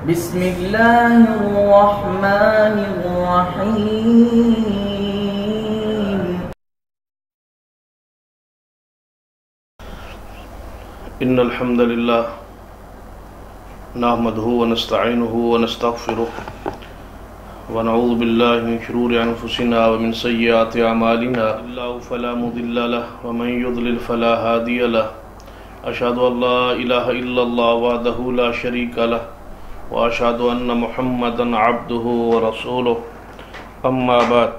بسم اللہ الرحمن الرحیم ان الحمد للہ نحمده ونستعینه ونستغفره ونعوذ باللہ من شرور انفسنا ومن سیئات اعمالنا اللہ فلا مضل له ومن يضلل فلا هادی له اشهد ان لا الہ الا اللہ وحدہ لا شریک له واشهد ان محمدا عبده ورسوله اما بعد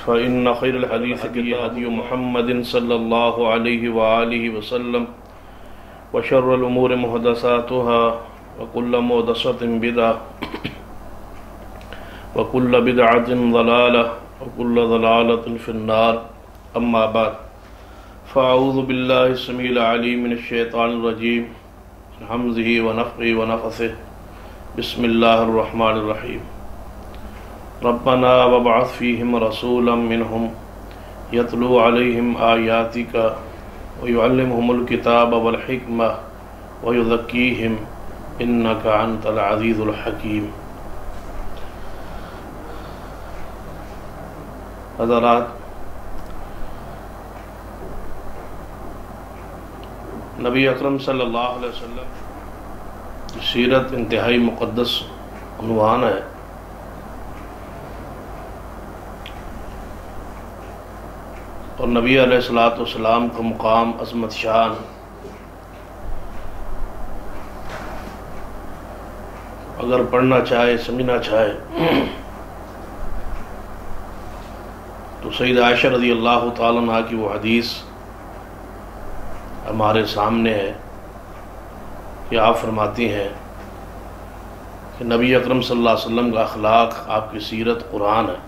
فإن خير الحديث هدي محمد صلى الله عليه وآله وسلم وشر الأمور محدثاتها وكل محدثة بدعة وكل بدعة ضلالة وكل ضلالة في النار أما بعد فأعوذ بالله السميع العليم من الشيطان الرجيم من همزه ونفخه ونفثه بسم الله الرحمن الرحيم ربنا وابعث فيهم رسولا منهم يتلو عليهم آياتك ويعلمهم الكتاب والحكمة ويزكيهم إنك أنت العزيز الحكيم. حضرات، نبی اکرم صلی اللہ علیہ وسلم کی سیرت انتہائی مقدس عنوان ہے. اور نبی علیہ السلام کا مقام، عظمت، شان اگر پڑھنا چاہے، سمجھنا چاہے تو سیدہ عائشہ رضی اللہ تعالیٰ عنہ کی وہ حدیث ہمارے سامنے ہے کہ آپ فرماتی ہیں کہ نبی اکرم صلی اللہ علیہ وسلم کا اخلاق، آپ کی سیرت قرآن ہے.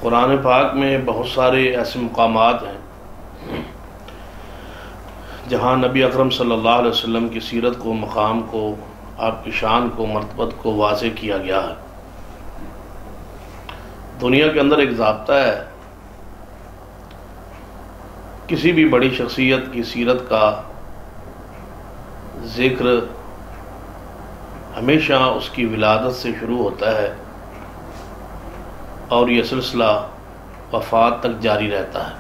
قرآن پاک میں بہت سارے ایسے مقامات ہیں جہاں نبی اکرم صلی اللہ علیہ وسلم کی سیرت کو، مقام کو، آپ کی شان کو، مرتبت کو واضح کیا گیا ہے. دنیا کے اندر ایک ضابطہ ہے، کسی بھی بڑی شخصیت کی سیرت کا ذکر ہمیشہ اس کی ولادت سے شروع ہوتا ہے اور یہ سلسلہ وفات تک جاری رہتا ہے.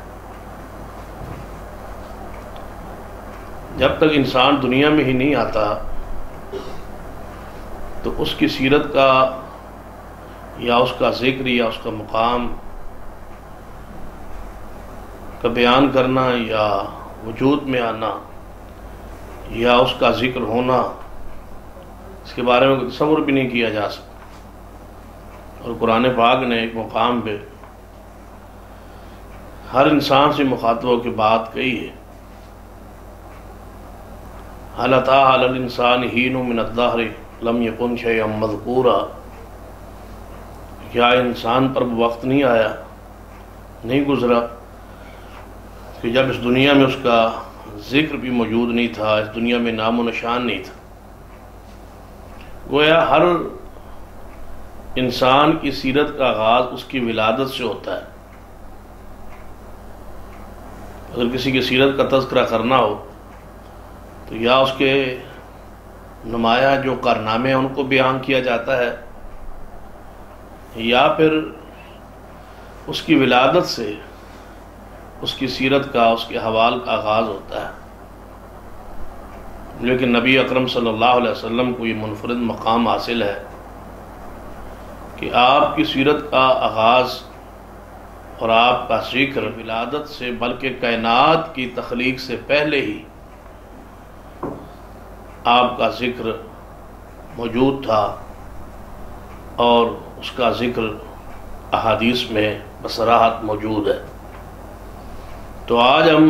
جب تک انسان دنیا میں ہی نہیں آتا تو اس کی سیرت کا یا اس کا ذکر یا اس کا مقام کا بیان کرنا یا وجود میں آنا یا اس کا ذکر ہونا، اس کے بارے میں تصور بھی نہیں کیا جا سکتا. اور قرآن پاک نے ایک مقام پہ ہر انسان سے مخاطب ہو کے بات کہی ہے، هل أتى على الإنسان حين من الدهر لم يكن شيئا مذكورا. کیا انسان پر وقت نہیں آیا، نہیں گزرا کہ جب اس دنیا میں اس کا ذکر بھی موجود نہیں تھا، اس دنیا میں نام و نشان نہیں تھا. گویا ہر انسان کی سیرت کا آغاز اس کی ولادت سے ہوتا ہے. اگر کسی کی سیرت کا تذکرہ کرنا ہو تو یا اس کے نمایاں جو کارنامے ہیں ان کو بیان کیا جاتا ہے، یا پھر اس کی ولادت سے اس کی سیرت کا، اس کے حوال کا آغاز ہوتا ہے. لیکن نبی اکرم صلی اللہ علیہ وسلم کو یہ منفرد مقام حاصل ہے کہ آپ کی سیرت کا آغاز اور آپ کا ذکر ولادت سے بلکہ کائنات کی تخلیق سے پہلے ہی آپ کا ذکر موجود تھا، اور اس کا ذکر احادیث میں بصراحت موجود ہے. تو آج ہم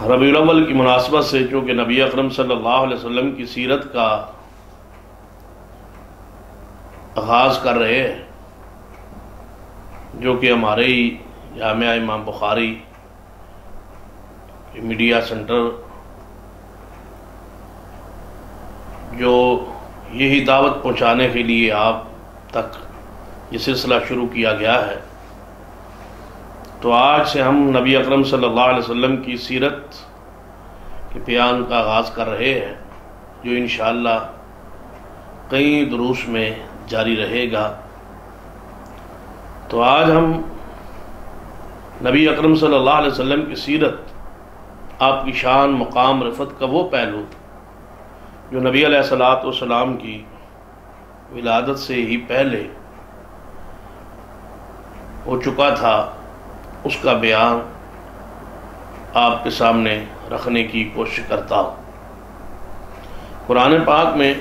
ربیع الاول کی مناسبت سے چونکہ نبی اکرم صلی اللہ علیہ وسلم کی سیرت کا آغاز کر رہے ہیں، جو کہ ہمارے ہی جامعہ امام بخاری میڈیا سینٹر جو یہی دعوت پہنچانے کے لیے آپ تک یہ سلسلہ شروع کیا گیا ہے. تو آج سے ہم نبی اکرم صلی اللہ علیہ وسلم کی سیرت کہ بیان کا آغاز کر رہے ہیں، جو انشاءاللہ کئی دروس میں جاری رہے گا۔ تو آج ہم نبی اکرم صلی اللہ علیہ وسلم کی سیرت، آپ کی شان، مقام، رفعت کا وہ پہلو جو نبی علیہ الصلوۃ والسلام کی ولادت سے ہی پہلے ہو چکا تھا، اس کا بیان آپ کے سامنے رکھنے کی کوشش کرتا ہوں۔ قرآن پاک میں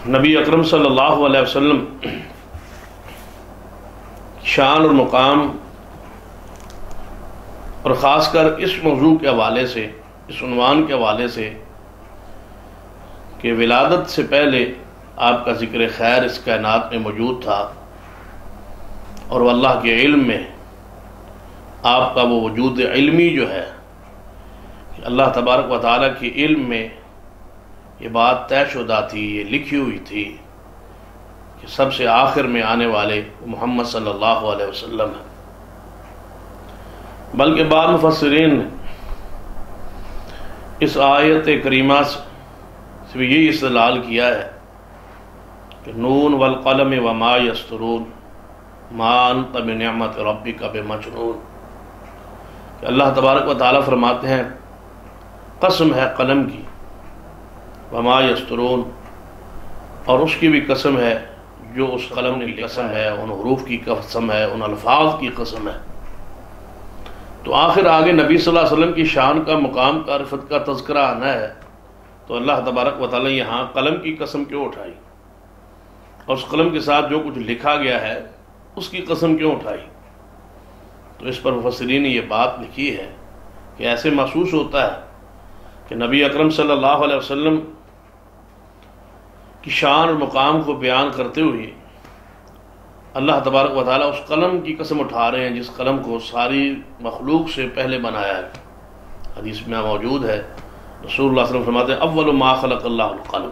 نبی اکرم صلی اللہ علیہ وسلم شان اور مقام، اور خاص کر اس موضوع کے حوالے سے، اس عنوان کے حوالے سے کہ ولادت سے پہلے آپ کا ذکر خیر اس کائنات میں موجود تھا، اور وہ اللہ کے علم میں آپ کا وہ وجود علمی جو ہے، کہ اللہ تبارک و تعالیٰ کے علم میں یہ بات طے شدہ تھی، یہ لکھی ہوئی تھی کہ سب سے آخر میں آنے والے محمد صلی اللہ علیہ وسلم ہیں۔ بلکہ بعض مفسرین نے اس آیت کریمہ سے یہی استدلال کیا ہے کہ نون والقلم وما یسطرون ما انت بنعمت ربک بمجنون، کہ اللہ تبارک و تعالیٰ فرماتے ہیں قسم ہے قلم کی، وما یسطرون، اور اس کی بھی قسم ہے جو اس قلم کی قسم ہے، ان حروف کی قسم ہے، ان الفاظ کی قسم ہے۔ تو آخر آگے نبی صلی اللہ علیہ وسلم کی شان کا، مقام کا، رفعت کا تذکرہ آنا ہے، تو اللہ تبارک و تعالیٰ یہاں قلم کی قسم کیوں اٹھائی، اور اس قلم کے ساتھ جو کچھ لکھا گیا ہے اس کی قسم کیوں اٹھائی؟ تو اس پر مفسرین نے یہ بات لکھی ہے کہ ایسے محسوس ہوتا ہے کہ نبی اکرم صلی اللہ علیہ وسلم کی شان اور مقام کو بیان کرتے ہوئے اللہ تبارک و تعالیٰ اس قلم کی قسم اٹھا رہے ہیں جس قلم کو ساری مخلوق سے پہلے بنایا ہے۔ حدیث میں موجود ہے، رسول اللہ صلی اللہ علیہ وسلم فرماتے ہیں اول ما خلق اللہ القلم،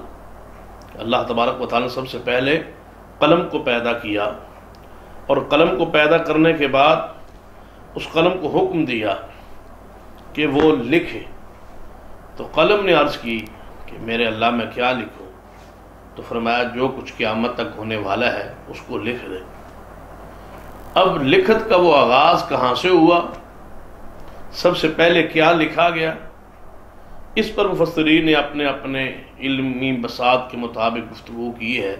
اللہ تبارک و تعالیٰ نے سب سے پہلے قلم کو پیدا کیا، اور قلم کو پیدا کرنے کے بعد اس قلم کو حکم دیا کہ وہ لکھے۔ تو قلم نے عرض کی کہ میرے اللہ میں کیا لکھوں؟ تو فرمایا جو کچھ قیامت تک ہونے والا ہے اس کو لکھ دے۔ اب لکھت کا وہ آغاز کہاں سے ہوا، سب سے پہلے کیا لکھا گیا، اس پر مفسرین نے اپنے اپنے علمی بساط کے مطابق گفتگو کی ہے۔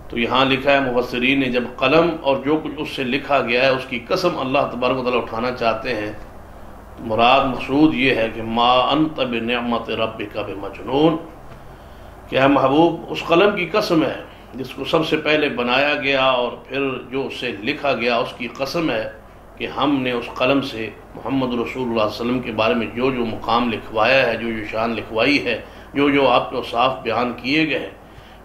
تو یہاں لکھا ہے مفسرین نے جب قلم اور جو کچھ اس سے لکھا گیا ہے اس کی قسم اللہ تبارک و تعالیٰ اٹھانا چاہتے ہیں، مراد مقصود یہ ہے کہ ما انت بنعمت ربک بمجنون، کہ اے محبوب اس قلم کی قسم ہے جس کو سب سے پہلے بنایا گیا اور پھر جو اس سے لکھا گیا اس کی قسم ہے کہ ہم نے اس قلم سے محمد رسول اللہ صلی اللہ علیہ وسلم کے بارے میں جو جو مقام لکھوایا ہے، جو جو شان لکھوائی ہے، جو جو آپ کے اوصاف بیان کیے گئے ہیں،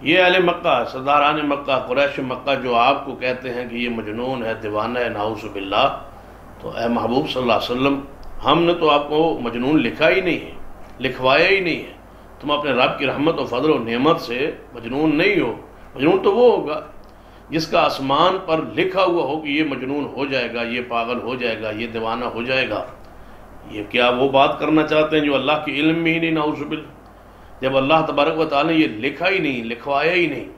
یہ اہل مکہ، سرداران مکہ، قریش مکہ جو آپ کو کہتے ہیں کہ یہ مجنون ہے، دیوانہ ہے، نعوذ باللہ، تو اے محبوب صلی اللہ علیہ وسلم ہم نے تو آپ کو مجنون لکھا ہی نہیں ہے، لکھوایا ہی نہیں ہے۔ تم اپنے رب کی رحمت و فضل و نعمت سے مجنون نہیں ہو۔ مجنون تو وہ ہوگا جس کا آسمان پر لکھا ہوا ہو کہ یہ مجنون ہو جائے گا، یہ پاگل ہو جائے گا، یہ دیوانہ ہو جائے گا۔ یہ کیا وہ بات کرنا چاہتے ہیں جو اللہ کے علم میں ہی نہیں، نعوذ باللہ؟ جب اللہ تبارک و تعالیٰ نے یہ لکھا ہی نہیں، لکھوایا ہی نہیں،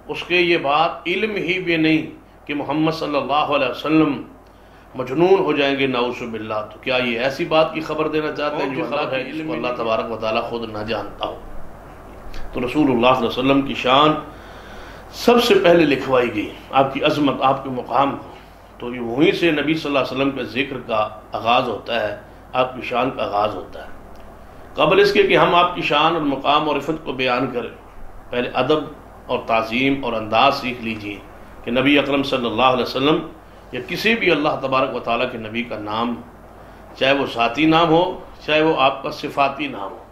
اس کے یہ بات علم ہی بھی نہیں کہ محمد صلی اللہ علیہ وسلم مجنون ہو جائیں گے، نعوذ باللہ، تو کیا یہ ایسی بات کی خبر دینا چاہتے ہیں جو اللہ ہے علم اللہ تبارک و تعالیٰ خود نہ جانتا ہو؟ تو رسول اللہ صلی اللہ علیہ وسلم کی شان سب سے پہلے لکھوائی گئی، آپ کی عظمت، آپ کے مقام کو، تو یہ وہیں سے نبی صلی اللہ علیہ وسلم کے ذکر کا آغاز ہوتا ہے، آپ کی شان کا آغاز ہوتا ہے۔ قبل اس کے کہ ہم آپ کی شان اور مقام اور عفت کو بیان کریں، پہلے ادب اور تعظیم اور انداز سیکھ لیجیے کہ نبی اکرم صلی اللہ علیہ وسلم یا کسی بھی اللہ تبارک و تعالیٰ کے نبی کا نام، چاہے وہ ذاتی نام ہو، چاہے وہ آپ کا صفاتی نام ہو،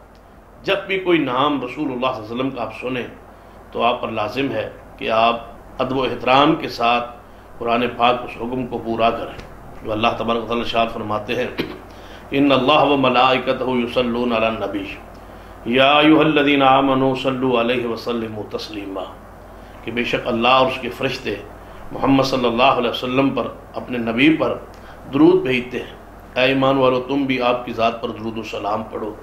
جب بھی کوئی نام رسول اللہ صلی اللہ علیہ وسلم کا آپ سنیں تو آپ پر لازم ہے کہ آپ ادب و احترام کے ساتھ قرآن پاک اس حکم کو پورا کریں جو اللہ تبارک و تعالیٰ ارشاد فرماتے ہیں ان اللہ و ملائکتہ یصلون علی النبی یا ایھا الذین آمنوا صلوا علیہ وسلموا تسلیما، کہ بے شک اللہ اور اس کے فرشتے محمد صلی اللہ علیہ وسلم پر، اپنے نبی پر درود بھیجتے ہیں اے ایمان والو تم بھی آپ کی ذات پر درود و سلام پڑھو۔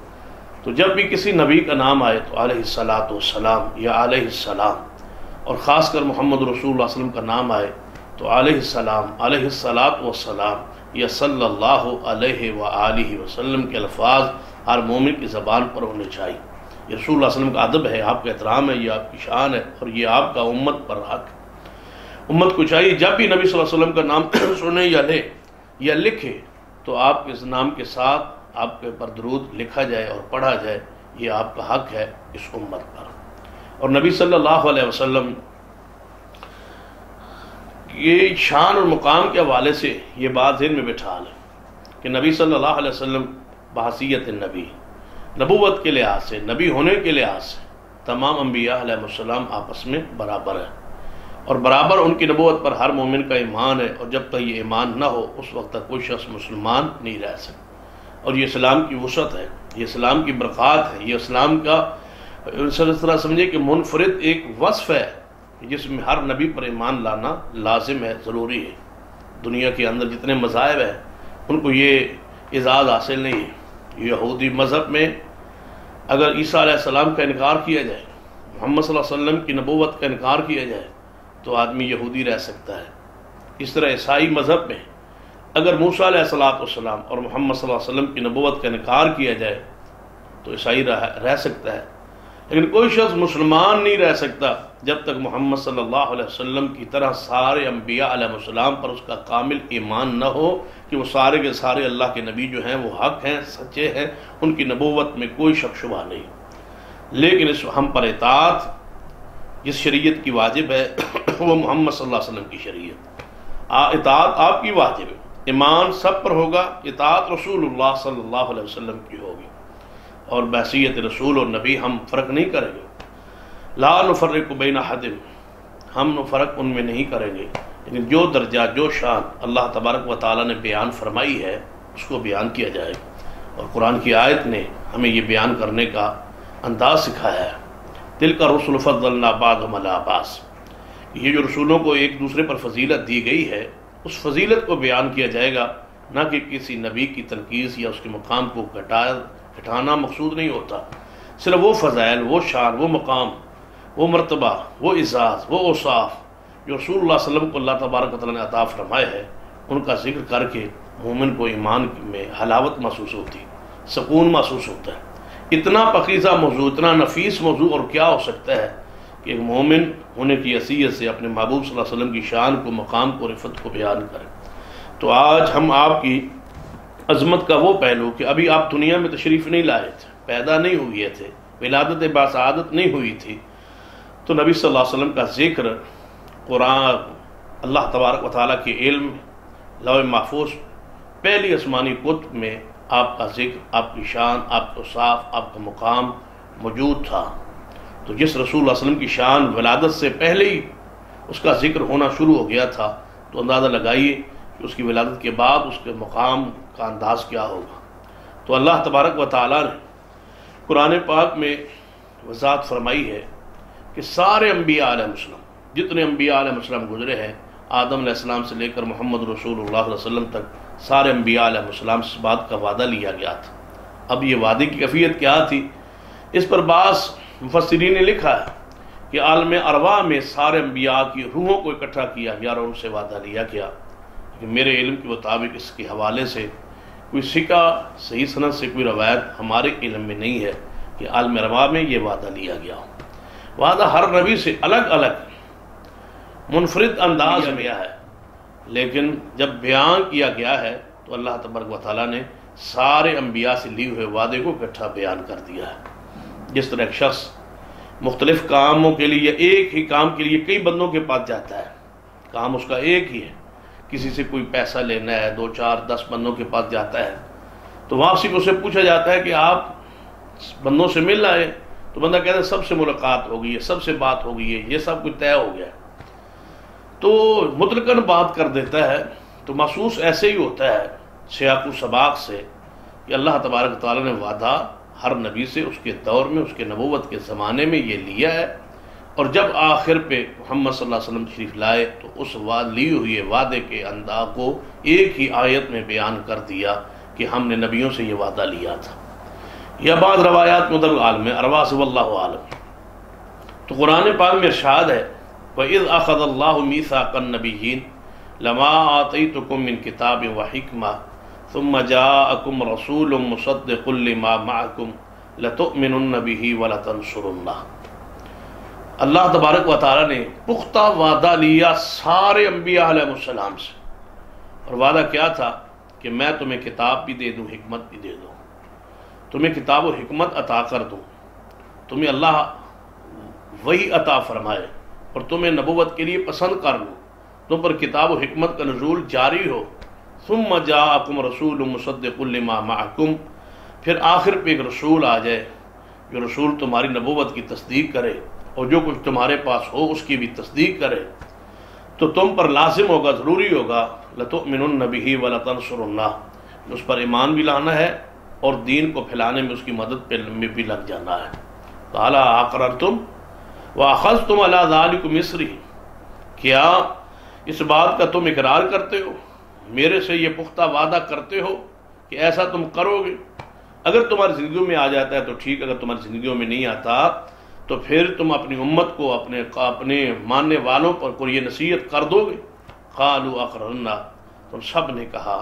تو جب بھی کسی نبی کا نام آئے تو علیہ الصلاۃ والسلام یا علیہ السلام، اور خاص کر محمد رسول اللہ صلی اللہ علیہ وسلم کا نام آئے تو علیہ السلام، علیہ الصلاۃ والسلام یا صلی اللہ علیہ وآلہ وسلم کے الفاظ ہر مومن کی زبان پر ہونے چاہیے۔ یہ رسول اللہ علیہ وسلم کا ادب ہے، آپ کا احترام ہے، یہ آپ کی شان ہے، اور یہ آپ کا امت پر حق ہے۔ امت کو چاہیے جب بھی نبی صلی اللہ علیہ وسلم کا نام سنے یا لے یا لکھے تو آپ کے اس نام کے ساتھ آپ کے پر درود لکھا جائے اور پڑھا جائے، یہ آپ کا حق ہے اس امت پر۔ اور نبی صلی اللہ علیہ وسلم یہ شان اور مقام کے حوالے سے یہ بات ذہن میں بٹھا لیں کہ نبی صلی اللہ علیہ وسلم بحیثیت نبی، نبوت کے لحاظ سے، نبی ہونے کے لحاظ سے تمام انبیاء علیہ السلام آپس میں برابر ہیں، اور برابر ان کی نبوت پر ہر مومن کا ایمان ہے، اور جب تک یہ ایمان نہ ہو اس وقت تک کوئی شخص مسلمان نہیں رہ سکتا۔ اور یہ اسلام کی وسعت ہے، یہ اسلام کی برکات ہے، یہ اسلام کا اس طرح سمجھے کہ منفرد ایک وصف ہے جس میں ہر نبی پر ایمان لانا لازم ہے، ضروری ہے۔ دنیا کے اندر جتنے مذاہب ہیں ان کو یہ اعزاز حاصل نہیں ہے۔ یہودی مذہب میں اگر عیسیٰ علیہ السلام کا انکار کیا جائے، محمد صلی اللہ علیہ وسلم کی نبوت کا انکار کیا جائے تو آدمی یہودی رہ سکتا ہے۔ اس طرح عیسائی مذہب میں اگر موسیٰ علیہ السلام اور محمد صلی اللہ علیہ وسلم کی نبوت کا انکار کیا جائے تو عیسائی رہ سکتا ہے، لیکن کوئی شخص مسلمان نہیں رہ سکتا جب تک محمد صلی اللہ علیہ وسلم کی طرح سارے انبیاء علیہ السلام پر اس کا کامل ایمان نہ ہو کہ وہ سارے کے سارے اللہ کے نبی جو ہیں وہ حق ہیں، سچے ہیں، ان کی نبوت میں کوئی شک شبہ نہیں۔ لیکن اس ہم پر اطاعت جس شریعت کی واجب ہے وہ محمد صلی اللہ علیہ وسلم کی شریعت، اطاعت آپ کی واجب ہے، ایمان سب پر ہوگا، اطاعت رسول اللہ صلی اللہ علیہ وسلم کی ہوگی، اور بحیثیت رسول اور نبی ہم فرق نہیں کریں گے۔ لا نفرق بین احد، ہم فرق ان میں نہیں کریں گے، لیکن جو درجہ جو شان اللہ تبارک و تعالیٰ نے بیان فرمائی ہے اس کو بیان کیا جائے، اور قرآن کی آیت نے ہمیں یہ بیان کرنے کا انداز سکھایا ہے۔ تلک الرسل فضلنا بعضهم علی بعض، یہ جو رسولوں کو ایک دوسرے پر فضیلت دی گئی ہے اس فضیلت کو بیان کیا جائے گا، نہ کہ کسی نبی کی تنقیص یا اس کے مقام کو گھٹانا مقصود نہیں ہوتا۔ صرف وہ فضائل، وہ شان، وہ مقام، وہ مرتبہ، وہ اعزاز، وہ اوصاف جو رسول اللہ صلی اللہ علیہ وسلم کو اللہ تبارک و تعالیٰ نے عطا فرمائے ہیں ان کا ذکر کر کے مومن کو ایمان میں حلاوت محسوس ہوتی، سکون محسوس ہوتا ہے۔ اتنا پاکیزہ موضوع، اتنا نفیس موضوع اور کیا ہو سکتا ہے کہ ایک مومن ہونے کی حیثیت سے اپنے محبوب صلی اللہ علیہ وسلم کی شان کو، مقام کو، رفعت کو بیان کریں۔ تو آج ہم آپ کی عظمت کا وہ پہلو کہ ابھی آپ دنیا میں تشریف نہیں لائے تھے، پیدا نہیں ہوئے تھے، ولادت باسعادت نہیں ہوئی تھی، تو نبی صلی اللہ علیہ وسلم کا ذکر قرآن، اللہ تبارک و تعالیٰ کے علم، لوح محفوظ، پہلی آسمانی کتب میں آپ کا ذکر، آپ کی شان، آپ کا اوصاف، آپ کا مقام موجود تھا۔ تو جس رسول اللہ علیہ وسلم کی شان ولادت سے پہلے ہی اس کا ذکر ہونا شروع ہو گیا تھا، تو اندازہ لگائیے کہ اس کی ولادت کے بعد اس کے مقام کا انداز کیا ہوگا۔ تو اللہ تبارک و تعالیٰ نے قرآن پاک میں وضاحت فرمائی ہے کہ سارے انبیاء علیہ السلام، جتنے انبیاء علیہ السلام گزرے ہیں، آدم علیہ السلام سے لے کر محمد رسول اللہ صلی اللہ علیہ وسلم تک، سارے انبیاء علیہ السلام سے اس بات کا وعدہ لیا گیا تھا۔ اب یہ وعدے کی کیفیت کیا تھی، اس پر بعض مفسرین نے لکھا ہے کہ عالم ارواح میں سارے انبیاء کی روحوں کو اکٹھا کیا گیا اور ان سے وعدہ لیا گیا۔ لیکن میرے علم کے مطابق اس کے حوالے سے کوئی سکہ صحیح سند سے کوئی روایت ہمارے علم میں نہیں ہے کہ عالم ارواح میں یہ وعدہ لیا گیا ہو۔ وعدہ ہر نبی سے الگ الگ منفرد انداز میں ہے، لیکن جب بیان کیا گیا ہے تو اللہ تبارک و تعالیٰ نے سارے انبیاء سے لیے ہوئے وعدے کو اکٹھا بیان کر دیا ہے۔ جس طرح ایک شخص مختلف کاموں کے لیے، ایک ہی کام کے لیے کئی بندوں کے پاس جاتا ہے، کام اس کا ایک ہی ہے، کسی سے کوئی پیسہ لینا ہے 2 4 10 بندوں کے پاس جاتا ہے، تو واپسی کو سے پوچھا جاتا ہے کہ آپ بندوں سے مل آئے، تو بندہ کہتا ہے سب سے ملاقات ہو گئی ہے، سب سے بات ہو گئی ہے، یہ سب کچھ طے ہو گیا ہے، تو مطلقاً بات کر دیتا ہے۔ تو محسوس ایسے ہی ہوتا ہے سیاق و سباق سے کہ اللہ تبارک تعالیٰ نے وعدہ ہر نبی سے اس کے دور میں، اس کے نبوت کے زمانے میں یہ لیا ہے، اور جب آخر پہ محمد صلی اللہ علیہ وسلم تشریف لائے تو اس لی ہوئے وعدے کے انداز کو ایک ہی آیت میں بیان کر دیا کہ ہم نے نبیوں سے یہ وعدہ لیا تھا. یا بعض روایات مطلب عالم ارواح سے واللہ عالم. تو قرآن پاک میں ارشاد ہے وَإِذْ أَخَذَ اللَّهُ مِيثَاقَ النَّبِيِّينَ لَمَا آتَيْتُكُم مِّن كِتَابٍ وَحِكْمَةٍ ثُمَّ جَاءَكُمْ رَسُولٌ مُصَدِّقٌ لِّمَا مَعَكُمْ لَتُؤْمِنُنَّ بِهِ وَلَتَنصُرُنَّهُ. اللہ تبارک و تعالیٰ نے پختہ وعدہ لیا سارے انبیاء علیہ السلام سے. اور وعدہ کیا تھا کہ میں تمہیں کتاب بھی دے دوں, حکمت بھی دے دوں, تمہیں کتاب و حکمت عطا کر دوں, تمہیں اللہ وہی عطا فرمائے اور تمہیں نبوت کے لیے پسند کر لوں, تم پر کتاب و حکمت کا نزول جاری ہو. ثم جاءکم رسول مصدق لما معکم, پھر آخر پہ ایک رسول آ جائے جو رسول تمہاری نبوت کی تصدیق کرے اور جو کچھ تمہارے پاس ہو اس کی بھی تصدیق کرے, تو تم پر لازم ہوگا, ضروری ہوگا لتؤمنن بہ ولتنصرنہ, اس پر ایمان بھی لانا ہے اور دین کو پھیلانے میں اس کی مدد میں بھی لگ جانا ہے. قال اقررتم وَأَخَذْتُمْ عَلَىٰ ذَلِكُمْ مِصْرِي, کیا اس بات کا تم اقرار کرتے ہو, میرے سے یہ پختہ وعدہ کرتے ہو کہ ایسا تم کرو گے؟ اگر تمہاری زندگیوں میں آ جاتا ہے تو ٹھیک, اگر تمہاری زندگیوں میں نہیں آتا تو پھر تم اپنی امت کو اپنے ماننے والوں پر کوئی یہ نصیحت کر دو گے. قَالُوا أَقْرَرْنَا, تم سب نے کہا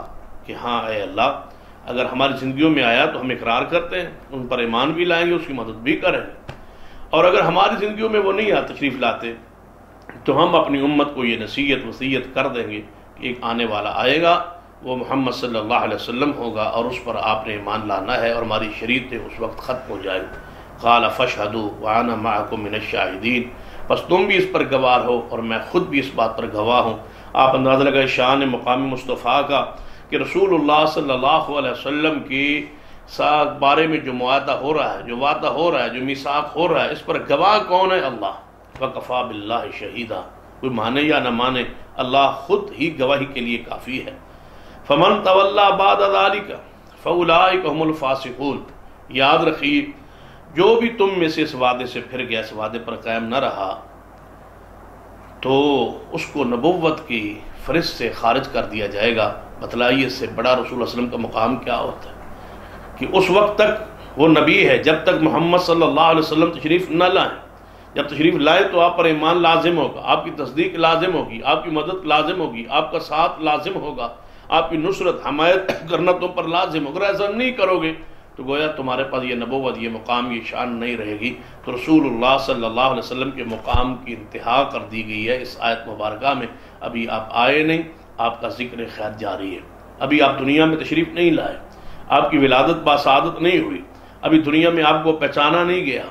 کہ ہاں اے اللہ, اگر ہماری زندگیوں میں آیا تو ہم اقرار کرتے ہیں, ان پر ایمان بھی لائیں گے, اس کی مدد بھی کریں گے, اور اگر ہماری زندگیوں میں وہ نہیں تشریف لاتے تو ہم اپنی امت کو یہ نصیحت وصیت کر دیں گے کہ ایک آنے والا آئے گا, وہ محمد صلی اللہ علیہ وسلم ہوگا اور اس پر آپ نے ایمان لانا ہے اور ہماری شریعتیں اس وقت ختم ہو جائیں. قال فاشهدوا وانا معكم من الشاهدين, بس تم بھی اس پر گواہ ہو اور میں خود بھی اس بات پر گواہ ہوں. آپ اندازہ لگائیں شان مقام مصطفیٰ کا کہ رسول اللہ صلی اللہ علیہ وسلم کی بارے میں جو معاہدہ ہو رہا ہے, جو وعدہ ہو رہا ہے, جو میثاق ہو رہا ہے, اس پر گواہ کون ہے؟ اللہ. وَكَفَى بِاللَّهِ شَهِيدًا, کوئی مانے یا نہ مانے اللہ خود ہی گواہی کے لیے کافی ہے. فَمَن تَوَلَّى بَعْدَ ذَلِكَ فَأُولَٰئِكَ هُمُ الْفَاسِقُونَ. یاد رکھیے جو بھی تم میں سے اس وعدے سے پھر گیا, اس وعدے پر قائم نہ رہا, تو اس کو نبوت کی فہرست سے خارج کر دیا جائے گا. بتلائیے اس سے بڑا رسول اللہ علیہ وسلم کا مقام کیا ہوتا ہے کہ اس وقت تک وہ نبی ہے جب تک محمد صلی اللہ علیہ وسلم تشریف نہ لائیں. جب تشریف لائیں تو آپ پر ایمان لازم ہوگا, آپ کی تصدیق لازم ہوگی, آپ کی مدد لازم ہوگی, آپ کا ساتھ لازم ہوگا, آپ کی نصرت حمایت کرنا تم پر لازم ہوگا. اگر ایسا نہیں کرو گے تو گویا تمہارے پاس یہ نبوت, یہ مقام, یہ شان نہیں رہے گی. تو رسول اللہ صلی اللہ علیہ وسلم کے مقام کی انتہا کر دی گئی ہے اس آیت مبارکہ میں. ابھی آپ آئے نہیں, آپ کا ذکر خیر جاری ہے, ابھی آپ دنیا میں تشریف نہیں لائے, آپ کی ولادت باسعادت نہیں ہوئی, ابھی دنیا میں آپ کو پہچانا نہیں گیا,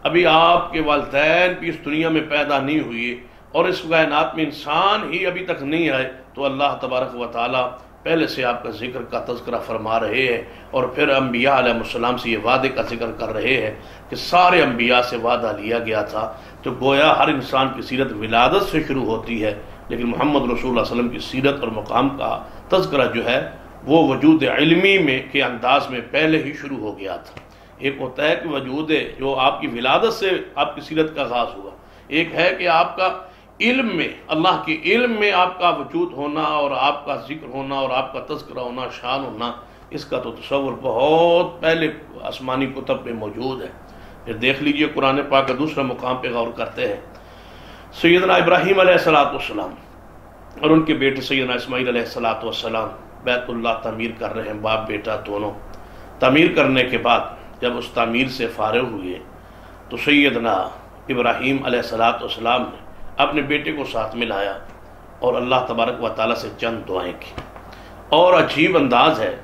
ابھی آپ کے والدین بھی اس دنیا میں پیدا نہیں ہوئے, اور اس کائنات میں انسان ہی ابھی تک نہیں آئے. تو اللہ تبارک و تعالیٰ پہلے سے آپ کا ذکر کا تذکرہ فرما رہے ہیں, اور پھر انبیاء علیہ السلام سے یہ وعدے کا ذکر کر رہے ہیں کہ سارے انبیاء سے وعدہ لیا گیا تھا. تو گویا ہر انسان کی سیرت ولادت سے شروع ہوتی ہے, لیکن محمد رسول اللہ علیہ وسلم کی سیرت اور مقام کا تذکرہ جو ہے وہ وجود علمی میں کے انداز میں پہلے ہی شروع ہو گیا تھا. ایک ہوتا ہے کہ وجود جو آپ کی ولادت سے آپ کی سیرت کا آغاز ہوا, ایک ہے کہ آپ کا علم میں, اللہ کے علم میں آپ کا وجود ہونا اور آپ کا ذکر ہونا اور آپ کا تذکرہ ہونا, شان ہونا, اس کا تو تصور بہت پہلے آسمانی کتب میں موجود ہے. پھر دیکھ لیجئے قرآن پاک کا دوسرا مقام پہ غور کرتے ہیں. سیدنا ابراہیم علیہ السلام اور ان کے بیٹے سیدنا اسماعیل علیہ السلام بیت اللہ تعمیر کر رہے ہیں, باپ بیٹا دونوں. تعمیر کرنے کے بعد جب اس تعمیر سے فارغ ہوئے تو سیدنا ابراہیم علیہ السلام نے اپنے بیٹے کو ساتھ میں لایا اور اللہ تبارک و تعالیٰ سے چند دعائیں کی. اور عجیب انداز ہے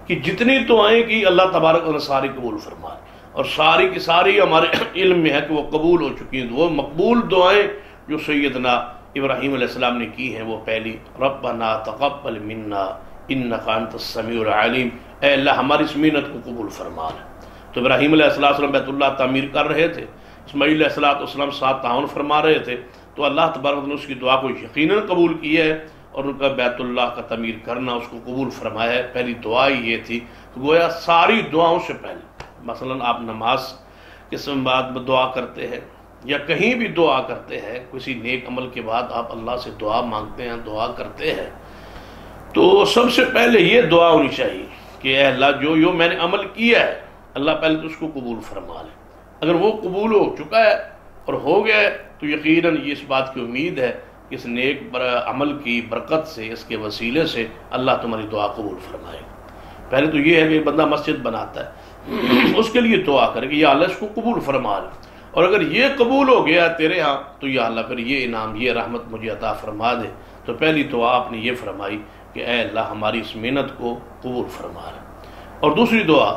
کہ جتنی دعائیں کی اللہ تبارک و تعالیٰ ساری قبول فرمائے, اور ساری کی ساری ہمارے علم میں ہے کہ وہ قبول ہو چکی ہیں. وہ مقبول دعائیں جو سیدنا ابراہیم علیہ السلام نے کی ہیں وہ پہلی ربنا تقبل منا انک انت السمیع العلیم, اے اللہ ہماری اس محنت کو قبول فرما لے. تو ابراہیم علیہ السلام بیت اللہ تعمیر کر رہے تھے, اسماعیل علیہ السلام ساتھ تعاون فرما رہے تھے, تو اللہ تبارک نے اس کی دعا کو یقیناً قبول کیا ہے اور ان کا بیت اللہ کا تعمیر کرنا اس کو قبول فرمایا ہے. پہلی دعا ہی یہ تھی. تو گویا ساری دعاؤں سے پہلے, مثلا آپ نماز کے بعد دعا کرتے ہیں یا کہیں بھی دعا کرتے ہیں, کسی نیک عمل کے بعد آپ اللہ سے دعا مانگتے ہیں, دعا کرتے ہیں, تو سب سے پہلے یہ دعا ہونی چاہیے کہ اے اللہ جو میں نے عمل کیا ہے اللہ پہلے تو اس کو قبول فرما لے. اگر وہ قبول ہو چکا ہے اور ہو گیا ہے تو یقیناً یہ اس بات کی امید ہے کہ اس نیک عمل کی برکت سے، اس کے وسیلے سے اللہ تمہاری دعا قبول فرمائے گا. پہلے تو یہ ہے کہ بندہ مسجد بناتا ہے اس کے لیے دعا کرے کہ یا اللہ اس کو قبول فرما لے، اور اگر یہ قبول ہو گیا تیرے ہاں تو یا اللہ پھر یہ انعام، یہ رحمت مجھے عطا فرما دے. تو پہلی دعا آپ نے یہ فرمائی کہ اے اللہ ہماری اس محنت کو قبول فرما لے. اور دوسری دعا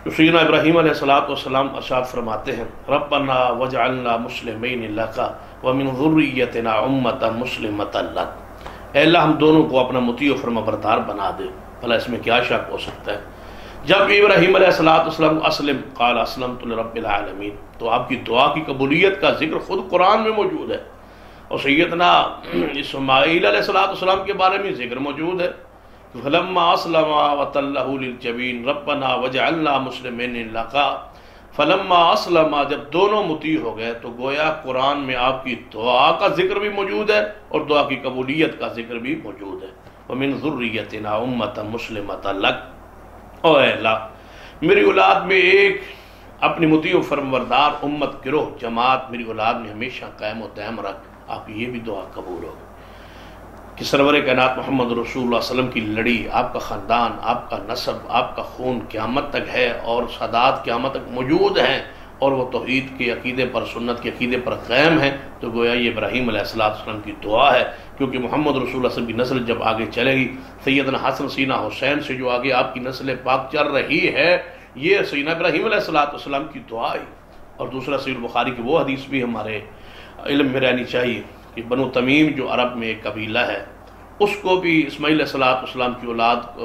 جو سیدنا ابراہیم علیہ السلام ارشاد فرماتے ہیں، ربنا وجعلنا مسلمین لک ومن ذریتنا امۃ مسلمۃ لک، اے اللہ ہم دونوں کو اپنا مطیع و فرما بردار بنا دے. بھلا اس میں کیا شک ہو سکتا ہے؟ جب ابراہیم علیہ السلام اسلم قال اسلمت لرب العالمین، تو آپ کی دعا کی قبولیت کا ذکر خود قرآن میں موجود ہے، اور سیدنا اسماعیل علیہ السلام کے بارے میں ذکر موجود ہے. فلما اسلم وتلہ للجبین ربنا وجعلنا مسلمین لک، فلما اسلم، جب دونوں مطیع ہو گئے تو گویا قرآن میں آپ کی دعا کا ذکر بھی موجود ہے اور دعا کی قبولیت کا ذکر بھی موجود ہے. ومن ذریتنا امۃ مسلمۃ لک، او اے اللہ میری اولاد میں ایک اپنی مطیع و فرمانبردار امت، گروہ، جماعت میری اولاد میں ہمیشہ قائم و دائم رکھ. آپ کی یہ بھی دعا قبول ہوگی کہ سرور کائنات محمد رسول اللہ صلی اللہ علیہ وسلم کی لڑی، آپ کا خاندان، آپ کا نسب، آپ کا خون قیامت تک ہے، اور سادات قیامت تک موجود ہیں، اور وہ توحید کے عقیدے پر، سنت کے عقیدے پر قائم ہیں. تو گویا یہ ابراہیم علیہ السلام کی دعا ہے، کیونکہ محمد رسول اللہ صلی اللہ علیہ وسلم کی نسل جب آگے چلے گی، سیدنا حسن سینہ حسین سے جو آگے آپ کی نسل پاک چل رہی ہے، یہ سیدنا ابراہیم علیہ السلام کی دعا ہے. اور دوسرا صحیح البخاری کی وہ حدیث بھی ہمارے علم میں رہنی چاہیے کہ بنو تمیم جو عرب میں ایک قبیلہ ہے، اس کو بھی اسماعیل علیہ السلام کی اولاد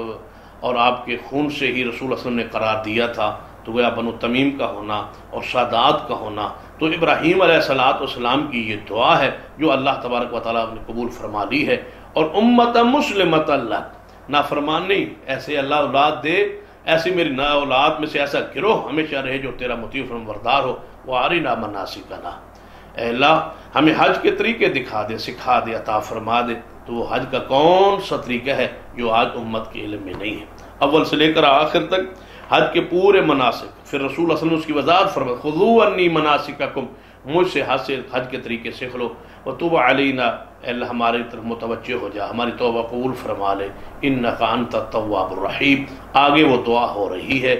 اور آپ کے خون سے ہی رسول اللہ صلی اللہ علیہ وسلم نے قرار دیا تھا. تو گویا بنو تمیم کا ہونا اور سادات کا ہونا، تو ابراہیم علیہ السلام کی یہ دعا ہے جو اللہ تبارک و تعالیٰ نے قبول فرما لی ہے. اور امت مسلمۃ لک، نافرمان نہیں، ایسے اللہ اولاد دے، ایسی میری نا اولاد میں سے ایسا گروہ ہمیشہ رہے جو تیرا مطیع فرمانبردار ہو. وارنا مناسکنا، اے اللہ ہمیں حج کے طریقے دکھا دے، سکھا دے، عطا فرما دے. تو وہ حج کا کون سا طریقہ ہے جو آج امت کے علم میں نہیں ہے؟ اول سے لے کر آخر تک حج کے پورے مناسک، پھر رسول اللہ صلی اللہ علیہ وسلم اس کی وضاحت فرمائے، خذوا عنی مناسککم، مجھ سے حج کے طریقے سیکھ لو. وتوب علینا، اے اللہ ہماری طرف متوجہ ہو جا، ہماری توبہ قبول فرما لے. انک انت التواب الرحیم. آگے وہ دعا ہو رہی ہے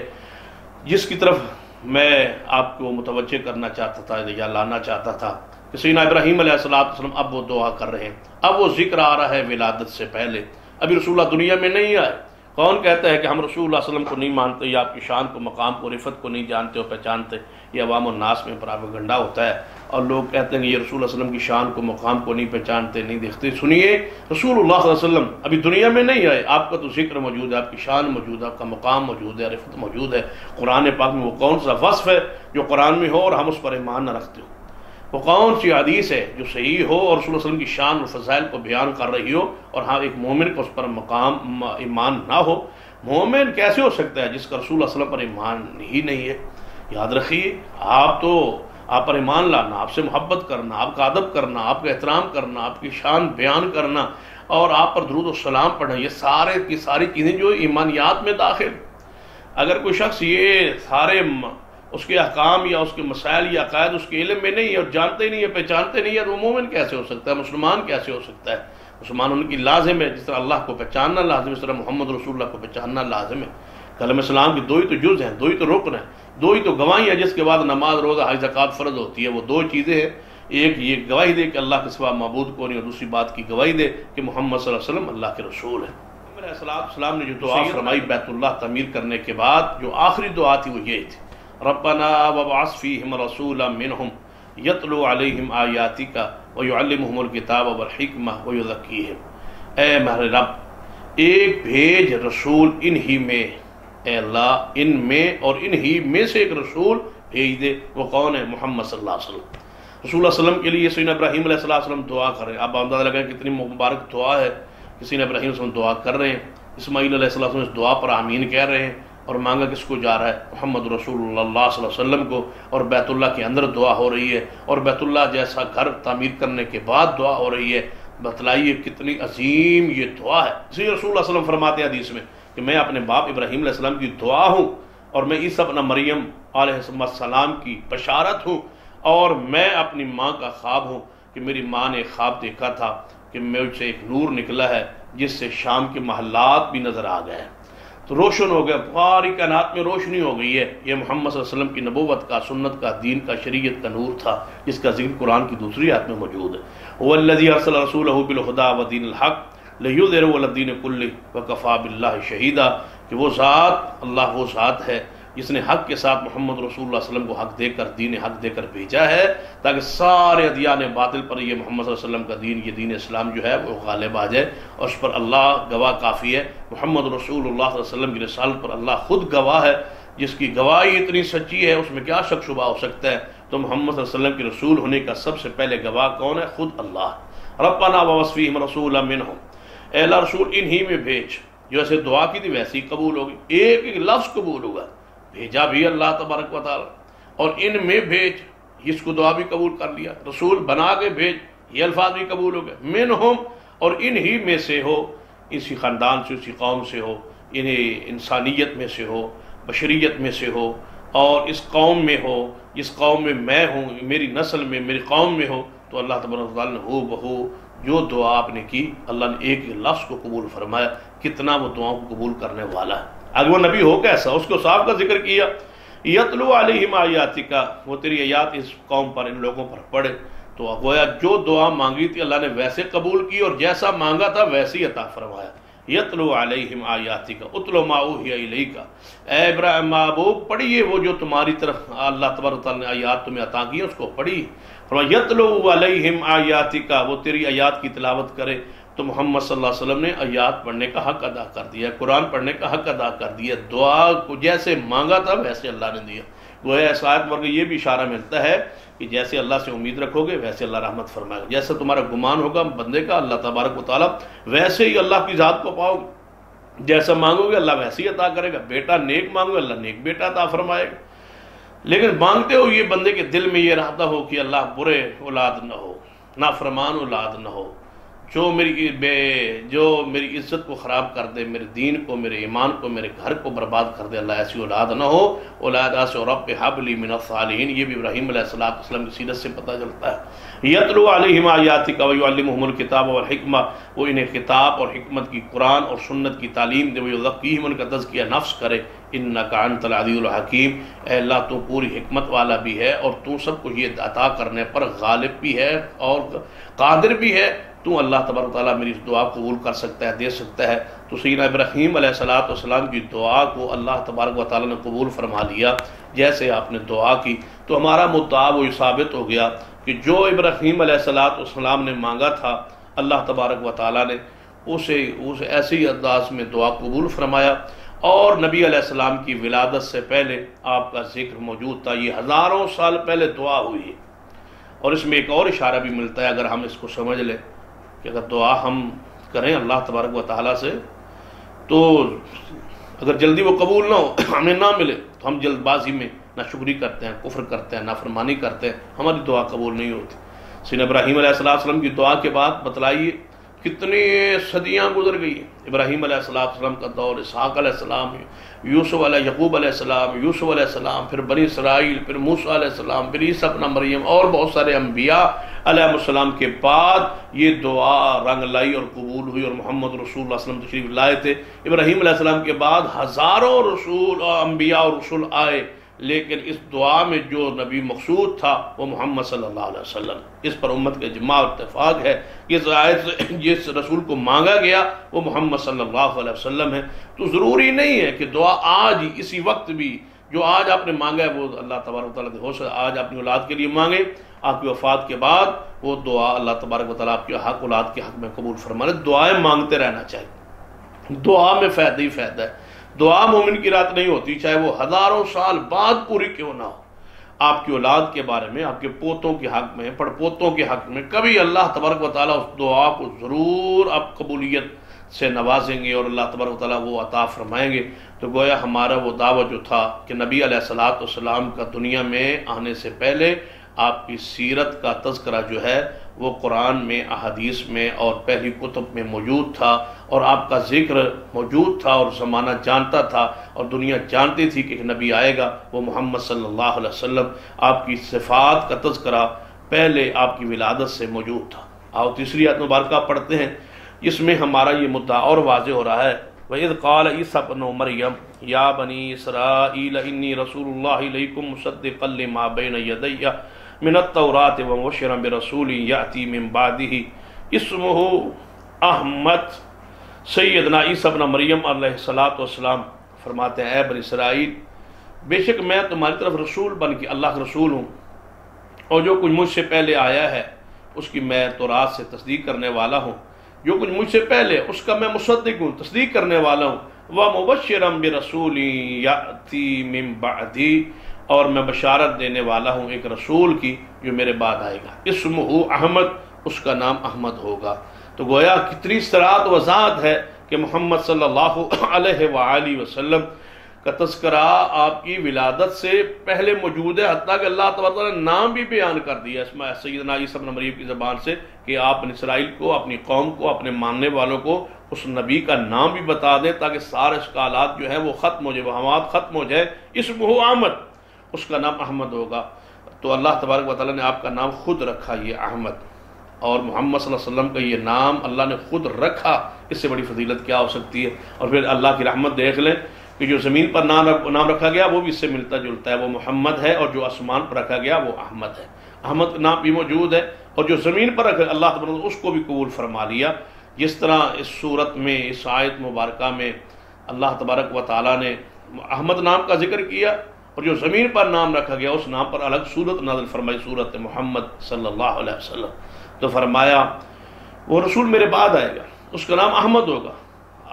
جس کی طرف میں آپ کو متوجہ کرنا چاہتا تھا یا لانا چاہتا تھا کہ سیدنا ابراہیم علیہ السلام اب وہ دعا کر رہے ہیں. اب وہ ذکر آ رہا ہے ولادت سے پہلے، ابھی رسول اللہ دنیا میں نہیں آئے. کون کہتا ہے کہ ہم رسول اللہ صلی اللہ علیہ وسلم کو نہیں مانتے یا آپ کی شان کو، مقام کو، رفت کو نہیں جانتے اور پہچانتے؟ یہ عوام الناس میں پراپیگنڈا ہوتا ہے، اور لوگ کہتے ہیں کہ یہ رسول اللہ صلی اللہ علیہ وسلم کی شان کو، مقام کو نہیں پہچانتے، نہیں دیکھتے. سنیے، رسول اللہ صلی اللہ علیہ وسلم ابھی دنیا میں نہیں آئے، آپ کا تو ذکر موجود ہے، آپ کی شان موجود ہے، آپ کا مقام موجود ہے، رفت موجود ہے. قرآن پاک میں وہ کون سا وصف ہے جو قرآن میں ہو اور ہم اس پر ایمان نہ رکھتے ہو؟ وہ کون سی حدیث ہے جو صحیح ہو اور رسول اللہ علیہ وسلم کی شان اور فضائل کو بیان کر رہی ہو اور ہاں ایک مومن کو اس پر مقام ایمان نہ ہو؟ مومن کیسے ہو سکتا ہے جس کا رسول اللہ صلی اللہ علیہ وسلم پر ایمان ہی نہیں ہے؟ یاد رکھیے، آپ پر ایمان لانا، آپ سے محبت کرنا، آپ کا ادب کرنا، آپ کا احترام کرنا، آپ کی شان بیان کرنا اور آپ پر درود و سلام پڑھنا، یہ سارے کی ساری چیزیں جو ایمانیات میں داخل. اگر کوئی شخص یہ سارے اس کے احکام یا اس کے مسائل یا عقائد اس کے علم میں نہیں ہے اور جانتے ہی نہیں ہے، پہچانتے نہیں ہے، تو وہ مومن کیسے ہو سکتا ہے؟ مسلمان کیسے ہو سکتا ہے؟ مسلمان ان کی لازم ہے، جس طرح اللہ کو پہچاننا لازم ہے، اس طرح محمد رسول اللہ کو پہچاننا لازم ہے. کلمہ اسلام کی دو ہی تو جز ہیں، دو ہی تو رکن ہیں، دو ہی تو گواہی ہیں جس کے بعد نماز، روزہ، حج، زکوٰۃ فرض ہوتی ہے. وہ دو چیزیں ہیں، ایک یہ گواہی دے کہ اللہ کے سوا معبود کو نہیں، اور دوسری بات کی گواہی دے کہ محمد صلی اللہ علیہ وسلم اللہ کے رسول ہے. علیہ السلام نے جو دعا فرمائی بیت اللہ تعمیر کرنے کے بعد، جو آخری دعا تھی وہ یہ تھی، ربنا وابعث فیہم رسولا منہم یتلو علیہم آیاتک ویعلمہم الکتاب والحکمہ ویزکیہم. اے ہمارے رب، ایک بھیج رسول انہی میں، اے اللہ ان میں اور انہی میں سے ایک رسول بھیج دے. وہ کون ہے؟ محمد صلی اللہ علیہ وسلم. رسول اللہ صلی اللہ علیہ وسلم کے لیے سیدنا ابراہیم علیہ السلام دعا کر رہے ہیں. آپ اندازہ لگائیں کتنی مبارک دعا ہے کہ سیدنا ابراہیم علیہ السلام دعا کر رہے ہیں، اسماعیل علیہ السلام اس دعا پر آمین کہہ رہے ہیں، اور مانگا کس کو جا رہا ہے؟ محمد رسول اللہ صلی اللہ علیہ وسلم کو. اور بیت اللہ کے اندر دعا ہو رہی ہے، اور بیت اللہ جیسا گھر تعمیر کرنے کے بعد دعا ہو رہی ہے. بتلائیے کتنی عظیم یہ دعا ہے. اسی رسول اللہ صلی اللہ علیہ وسلم فرماتے ہیں حدیث میں کہ میں اپنے باپ ابراہیم علیہ السلام کی دعا ہوں، اور میں عیسیٰ ابن مریم علیہ السلام کی بشارت ہوں، اور میں اپنی ماں کا خواب ہوں کہ میری ماں نے خواب دیکھا تھا کہ مجھ سے ایک نور نکلا ہے جس سے شام کے محلات بھی نظر آ گئے، تو روشن ہو گیا، پوری کائنات میں روشنی ہو گئی ہے۔ یہ محمد صلی اللہ علیہ وسلم کی نبوت کا، سنت کا، دین کا، شریعت کا نور تھا، جس کا ذکر قرآن کی دوسری آیت میں موجود ہے۔ هو الذی ارسل رسولہ بالہدی ودین الحق لیظہرہ علی الدین کلہ وکفی باللہ شہیدا، کہ وہ ذات، اللہ وہ ذات ہے جس نے حق کے ساتھ محمد رسول اللہ صلی اللہ علیہ وسلم کو حق دے کر، دین حق دے کر بھیجا ہے، تاکہ سارے ادیان باطل پر یہ محمد صلی اللہ علیہ وسلم کا دین، یہ دین اسلام جو ہے وہ غالب آ جائے، اور اس پر اللہ گواہ کافی ہے۔ محمد رسول اللہ صلی اللہ علیہ وسلم کی رسالت پر اللہ خود گواہ ہے، جس کی گواہی اتنی سچی ہے اس میں کیا شک شبہ ہو سکتا ہے؟ تو محمد صلی اللہ علیہ وسلم کے رسول ہونے کا سب سے پہلے گواہ کون ہے؟ خود اللہ۔ ربنا وابعث فیہم رسولا منہم، اے اللہ رسول انہی میں بھیج، جو ایسے دعا کی تھی ویسے ہی قبول ہوگی، ایک ایک لفظ قبول ہوگا، بھیجا بھی اللہ تبارک و تعالی، اور ان میں بھیج، اس کو دعا بھی قبول کر لیا، رسول بنا کے بھیج، یہ الفاظ بھی قبول ہو گئے، منہم، اور انہی میں سے ہو، اسی خاندان سے، اسی قوم سے ہو، انہیں انسانیت میں سے ہو، بشریت میں سے ہو، اور اس قوم میں ہو جس قوم میں میں ہوں، میری نسل میں، میری قوم میں ہو، تو اللہ تبارک و تعالی نے ہو بہو جو دعا آپ نے کی، اللہ نے ایک لفظ کو قبول فرمایا۔ کتنا وہ دعاؤں کو قبول کرنے والا ہے۔ اگر وہ نبی ہو کیسا، اس کو صاحب کا ذکر کیا، یتلو علیہم آیاتک، وہ تیری آیات اس قوم پر، ان لوگوں پر پڑھے، تو گویا جو دعا مانگی تھی اللہ نے ویسے قبول کی، اور جیسا مانگا تھا ویسے ہی عطا فرمایا۔ یتلو علیہم آیاتک اتلو ما اوحی الیک، اے ابراہیم محبوب پڑھیے وہ جو تمہاری طرف اللہ تبارک تعالیٰ نے آیات تمہیں عطا کی، اس کو پڑھی۔ یتلو علیہم آیاتک، وہ تیری آیات کی تلاوت کرے، تو محمد صلی اللہ علیہ وسلم نے آیات پڑھنے کا حق ادا کر دیا، قرآن پڑھنے کا حق ادا کر دیا، دعا کو جیسے مانگا تھا ویسے اللہ نے دیا۔ گویا اس آیت پر یہ بھی اشارہ ملتا ہے کہ جیسے اللہ سے امید رکھو گے ویسے اللہ رحمت فرمائے گا، جیسا تمہارا گمان ہوگا بندے کا اللہ تبارک و تعالیٰ ویسے ہی اللہ کی ذات کو پاؤ گے، جیسا مانگو گے اللہ ویسے ہی عطا کرے گا۔ بیٹا نیک مانگو گے اللہ نیک بیٹا عطا فرمائے گا، لیکن مانگتے ہو یہ بندے کے دل میں یہ ارادہ ہو کہ اللہ برے اولاد نہ ہو، نافرمان اولاد نہ ہو، جو میری عزت کو خراب کر دے، میرے دین کو، میرے ایمان کو، میرے گھر کو برباد کر دے، اللہ ایسی اولاد نہ ہو۔ اولاد سے رب حب لی من الصالحین، یہ بھی ابراہیم علیہ السلام کی سیرت سے پتہ چلتا ہے۔ یتلو علیہم آیاتک ویعلمہم الکتاب والحکمہ، وہ انہیں کتاب اور حکمت کی، قرآن اور سنت کی تعلیم دے، ویزکیہم، ان کا تزکیہ نفس کرے۔ انک انت العزیز الحکیم، اے اللہ تو پوری حکمت والا بھی ہے، اور تو سب کو یہ عطا کرنے پر غالب بھی ہے اور قادر بھی ہے۔ تو اللہ تبارک تعالیٰ میری اس دعا کو قبول کر سکتا ہے، دے سکتا ہے۔ تو سیدنا ابراہیم علیہ السلام کی دعا کو اللہ تبارک و تعالیٰ نے قبول فرما لیا، جیسے آپ نے دعا کی۔ تو ہمارا مدعا وہ ثابت ہو گیا کہ جو ابراہیم علیہ السلام نے مانگا تھا، اللہ تبارک و تعالیٰ نے اسے ایسے ہی انداز میں دعا قبول فرمایا۔ اور نبی علیہ السلام کی ولادت سے پہلے آپ کا ذکر موجود تھا، یہ ہزاروں سال پہلے دعا ہوئی ہے۔ اور اس میں ایک اور اشارہ بھی ملتا ہے، اگر ہم اس کو سمجھ لیں کہ اگر دعا ہم کریں اللہ تبارک و تعالیٰ سے، تو اگر جلدی وہ قبول نہ ہو، ہمیں نہ ملے، تو ہم جلد بازی میں ناشکری کرتے ہیں، کفر کرتے ہیں، نافرمانی کرتے ہیں، ہماری دعا قبول نہیں ہوتی۔ سیدنا ابراہیم علیہ السلام کی دعا کے بعد بتلائیے کتنی صدیاں گزر گئی۔ ابراہیم علیہ السلام کا دور، اسحاق علیہ السلام، یعقوب علیہ السلام، یوسف علیہ السلام، پھر بنی اسرائیل، پھر موسیٰ علیہ السلام، پھر عیسیٰ ابن مریم، اور بہت سارے انبیاء علیہ السلام کے بعد یہ دعا رنگ لائی اور قبول ہوئی، اور محمد رسول اللہ صلی اللہ علیہ وسلم تشریف لائے تھے۔ ابراہیم علیہ السلام کے بعد ہزاروں رسول اور انبیاء اور رسول آئے، لیکن اس دعا میں جو نبی مقصود تھا وہ محمد صلی اللہ علیہ وسلم۔ اس پر امت کا اجماع اور اتفاق ہے کہ جس رسول کو مانگا گیا وہ محمد صلی اللہ علیہ وسلم ہے۔ تو ضروری نہیں ہے کہ دعا آج ہی اسی وقت بھی جو آج آپ نے مانگا ہے وہ اللہ تبارک و تعالیٰ ہو سکتا آج اپنی اولاد کے لیے مانگے، آپ کی وفات کے بعد وہ دعا اللہ تبارک و تعالیٰ آپ کے حق اولاد کے حق میں قبول فرمائے۔ دعائیں مانگتے رہنا چاہیے، دعا میں فائدہ ہی فائدہ ہے۔ دعا مومن کی رات نہیں ہوتی، چاہے وہ ہزاروں سال بعد پوری کیوں نہ ہو۔ آپ کی اولاد کے بارے میں، آپ کے پوتوں کے حق میں، پڑ پوتوں کے حق میں کبھی اللہ تبارک و تعالیٰ اس دعا کو ضرور آپ قبولیت سے نوازیں گے، اور اللہ تبارک و تعالیٰ وہ عطا فرمائیں گے۔ تو گویا ہمارا وہ دعویٰ جو تھا کہ نبی علیہ السلام کا دنیا میں آنے سے پہلے آپ کی سیرت کا تذکرہ جو ہے وہ قرآن میں، احادیث میں اور پہلی کتب میں موجود تھا، اور آپ کا ذکر موجود تھا، اور زمانہ جانتا تھا اور دنیا جانتی تھی کہ ایک نبی آئے گا، وہ محمد صلی اللہ علیہ وسلم۔ آپ کی صفات کا تذکرہ پہلے آپ کی ولادت سے موجود تھا۔ آؤ تیسری آیت مبارکہ پڑھتے ہیں، اس میں ہمارا یہ مدعا اور واضح ہو رہا ہے۔ وَإِذْ قَالَ عِيسَىٰ ابْنُ مَرْيَمَ يَا بَنِي إِسْرَائِيلَ إِنِّي رَسُولُ اللَّهِ إِلَيْكُمْ مُصَدِّقًا لِمَا بَيْنَ يَدَيَّ مِنَ التَّوْرَاةِ وَمُبَشِّرًا بِرَسُولٍ يَأْتِي مِن بَعْدِهِ اسمہ احمد۔ سیدنا عیسیٰ ابن مریم علیہ السلام فرماتے ہیں، اے بنی اسرائیل، بے شک میں تمہاری طرف رسول بن کے اللہ کا رسول ہوں، اور جو کچھ مجھ سے پہلے آیا ہے اس کی میں تورات سے تصدیق کرنے والا ہوں، جو کچھ مجھ سے پہلے اس کا میں مصدق ہوں، تصدیق کرنے والا ہوں۔ وَمُبَشِّرًا بِرَسُولٍ يَأْتِي مِن بَعْدِي، اور میں بشارت دینے والا ہوں ایک رسول کی جو میرے بعد آئے گا، اسمہ احمد، اس کا نام احمد ہوگا۔ تو گویا کتنی صراحت وضاحت ہے کہ محمد صلی اللہ علیہ وآلہ وسلم کا تذکرہ آپ کی ولادت سے پہلے موجود ہے، حتیٰ کہ اللہ تعالیٰ نے نام بھی بیان کر دیا اس میں سیدنا عیسیٰ ابن مریم کی زبان سے کہ آپ اسرائیل کو، اپنی قوم کو، اپنے ماننے والوں کو اس نبی کا نام بھی بتا دیں تاکہ سارے اشکالات جو ہیں وہ ختم ہو جائے، وہمات ختم ہو جائے۔ اسمہ احمد، اس کا نام احمد ہوگا۔ تو اللہ تبارک و تعالیٰ نے آپ کا نام خود رکھا یہ احمد، اور محمد صلی اللہ علیہ وسلم کا یہ نام اللہ نے خود رکھا، اس سے بڑی فضیلت کیا ہو سکتی ہے؟ اور پھر اللہ کی رحمت دیکھ لیں کہ جو زمین پر نام رکھا گیا وہ بھی اس سے ملتا جلتا ہے، وہ محمد ہے، اور جو آسمان پر رکھا گیا وہ احمد ہے۔ احمد کا نام بھی موجود ہے، اور جو زمین پر رکھا اللہ تبارک و تعالیٰ اس کو بھی قبول فرما لیا۔ جس طرح اس صورت میں، اس آیت مبارکہ میں اللہ تبارک و تعالیٰ نے احمد نام کا ذکر کیا، اور جو زمین پر نام رکھا گیا اس نام پر الگ صورت نازل فرمائی، صورت محمد صلی اللہ علیہ وسلم۔ تو فرمایا وہ رسول میرے بعد آئے گا، اس کا نام احمد ہوگا۔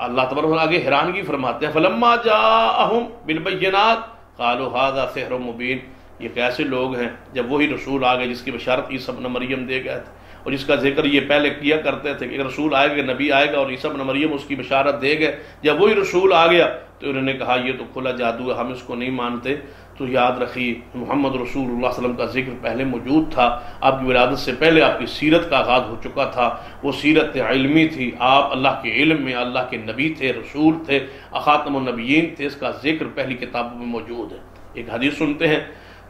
اللہ تبارک و تعالیٰ آگے حیرانگی فرماتے ہیں، فَلَمَّا جَاءَهُم بِالْبَيِّنَاتِ قَالُوا هَذَا سِحْرٌ مُبِينٌ، یہ کیسے لوگ ہیں جب وہی رسول آ گئے جس کی بشارت عیسیٰ ابن مریم دے گئے تھے، اور جس کا ذکر یہ پہلے کیا کرتے تھے کہ ایک رسول آئے گا، نبی آئے گا، اور عیسیٰ ابن مریم اس کی بشارت دے گئے۔ جب وہی رسول آ گیا تو انہوں نے کہا یہ تو کھلا جادو ہے، ہم اس کو نہیں مانتے۔ تو یاد رکھیے محمد رسول اللہ صلی اللہ علیہ وسلم کا ذکر پہلے موجود تھا، آپ کی ولادت سے پہلے آپ کی سیرت کا آغاز ہو چکا تھا، وہ سیرت علمی تھی، آپ اللہ کے علم میں اللہ کے نبی تھے، رسول تھے، خاتم النبیین تھے، اس کا ذکر پہلی کتابوں میں موجود ہے۔ ایک حدیث سنتے ہیں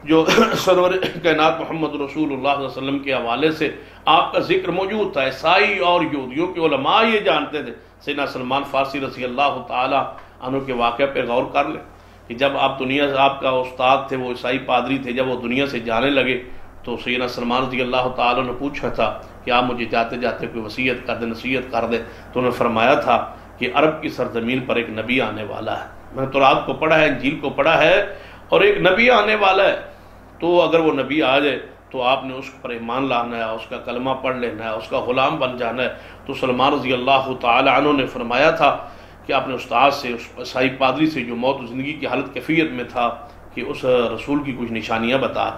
جو سرور کائنات محمد رسول اللہ صلی اللہ علیہ وسلم کے حوالے سے آپ کا ذکر موجود تھا۔ عیسائی اور یہودیوں کے علماء یہ جانتے تھے۔ سیدنا سلمان فارسی رضی اللہ تعالی عنہ کے واقعہ پہ غور کر لیں کہ جب آپ دنیا سے، آپ کا استاد تھے وہ عیسائی پادری تھے، جب وہ دنیا سے جانے لگے تو سیدنا سلمان رضی اللہ تعالیٰ نے پوچھا تھا کہ آپ مجھے جاتے جاتے کوئی وصیت کر دیں، نصیحت کر دیں، تو انہوں نے فرمایا تھا کہ عرب کی سرزمین پر ایک نبی آنے والا ہے، میں نے تورات کو پڑھا ہے، انجیل کو پڑھا ہے، اور ایک نبی آنے والا ہے، تو اگر وہ نبی آ جائے تو آپ نے اس پر ایمان لانا ہے، اس کا کلمہ پڑھ لینا ہے، اس کا غلام بن جانا ہے۔ تو سلمان رضی اللہ تعالی عنہ نے فرمایا تھا کہ اپنے استاد سے، اس عیسائی پادری سے جو موت و زندگی کی حالت کیفیت میں تھا، کہ اس رسول کی کچھ نشانیاں بتا۔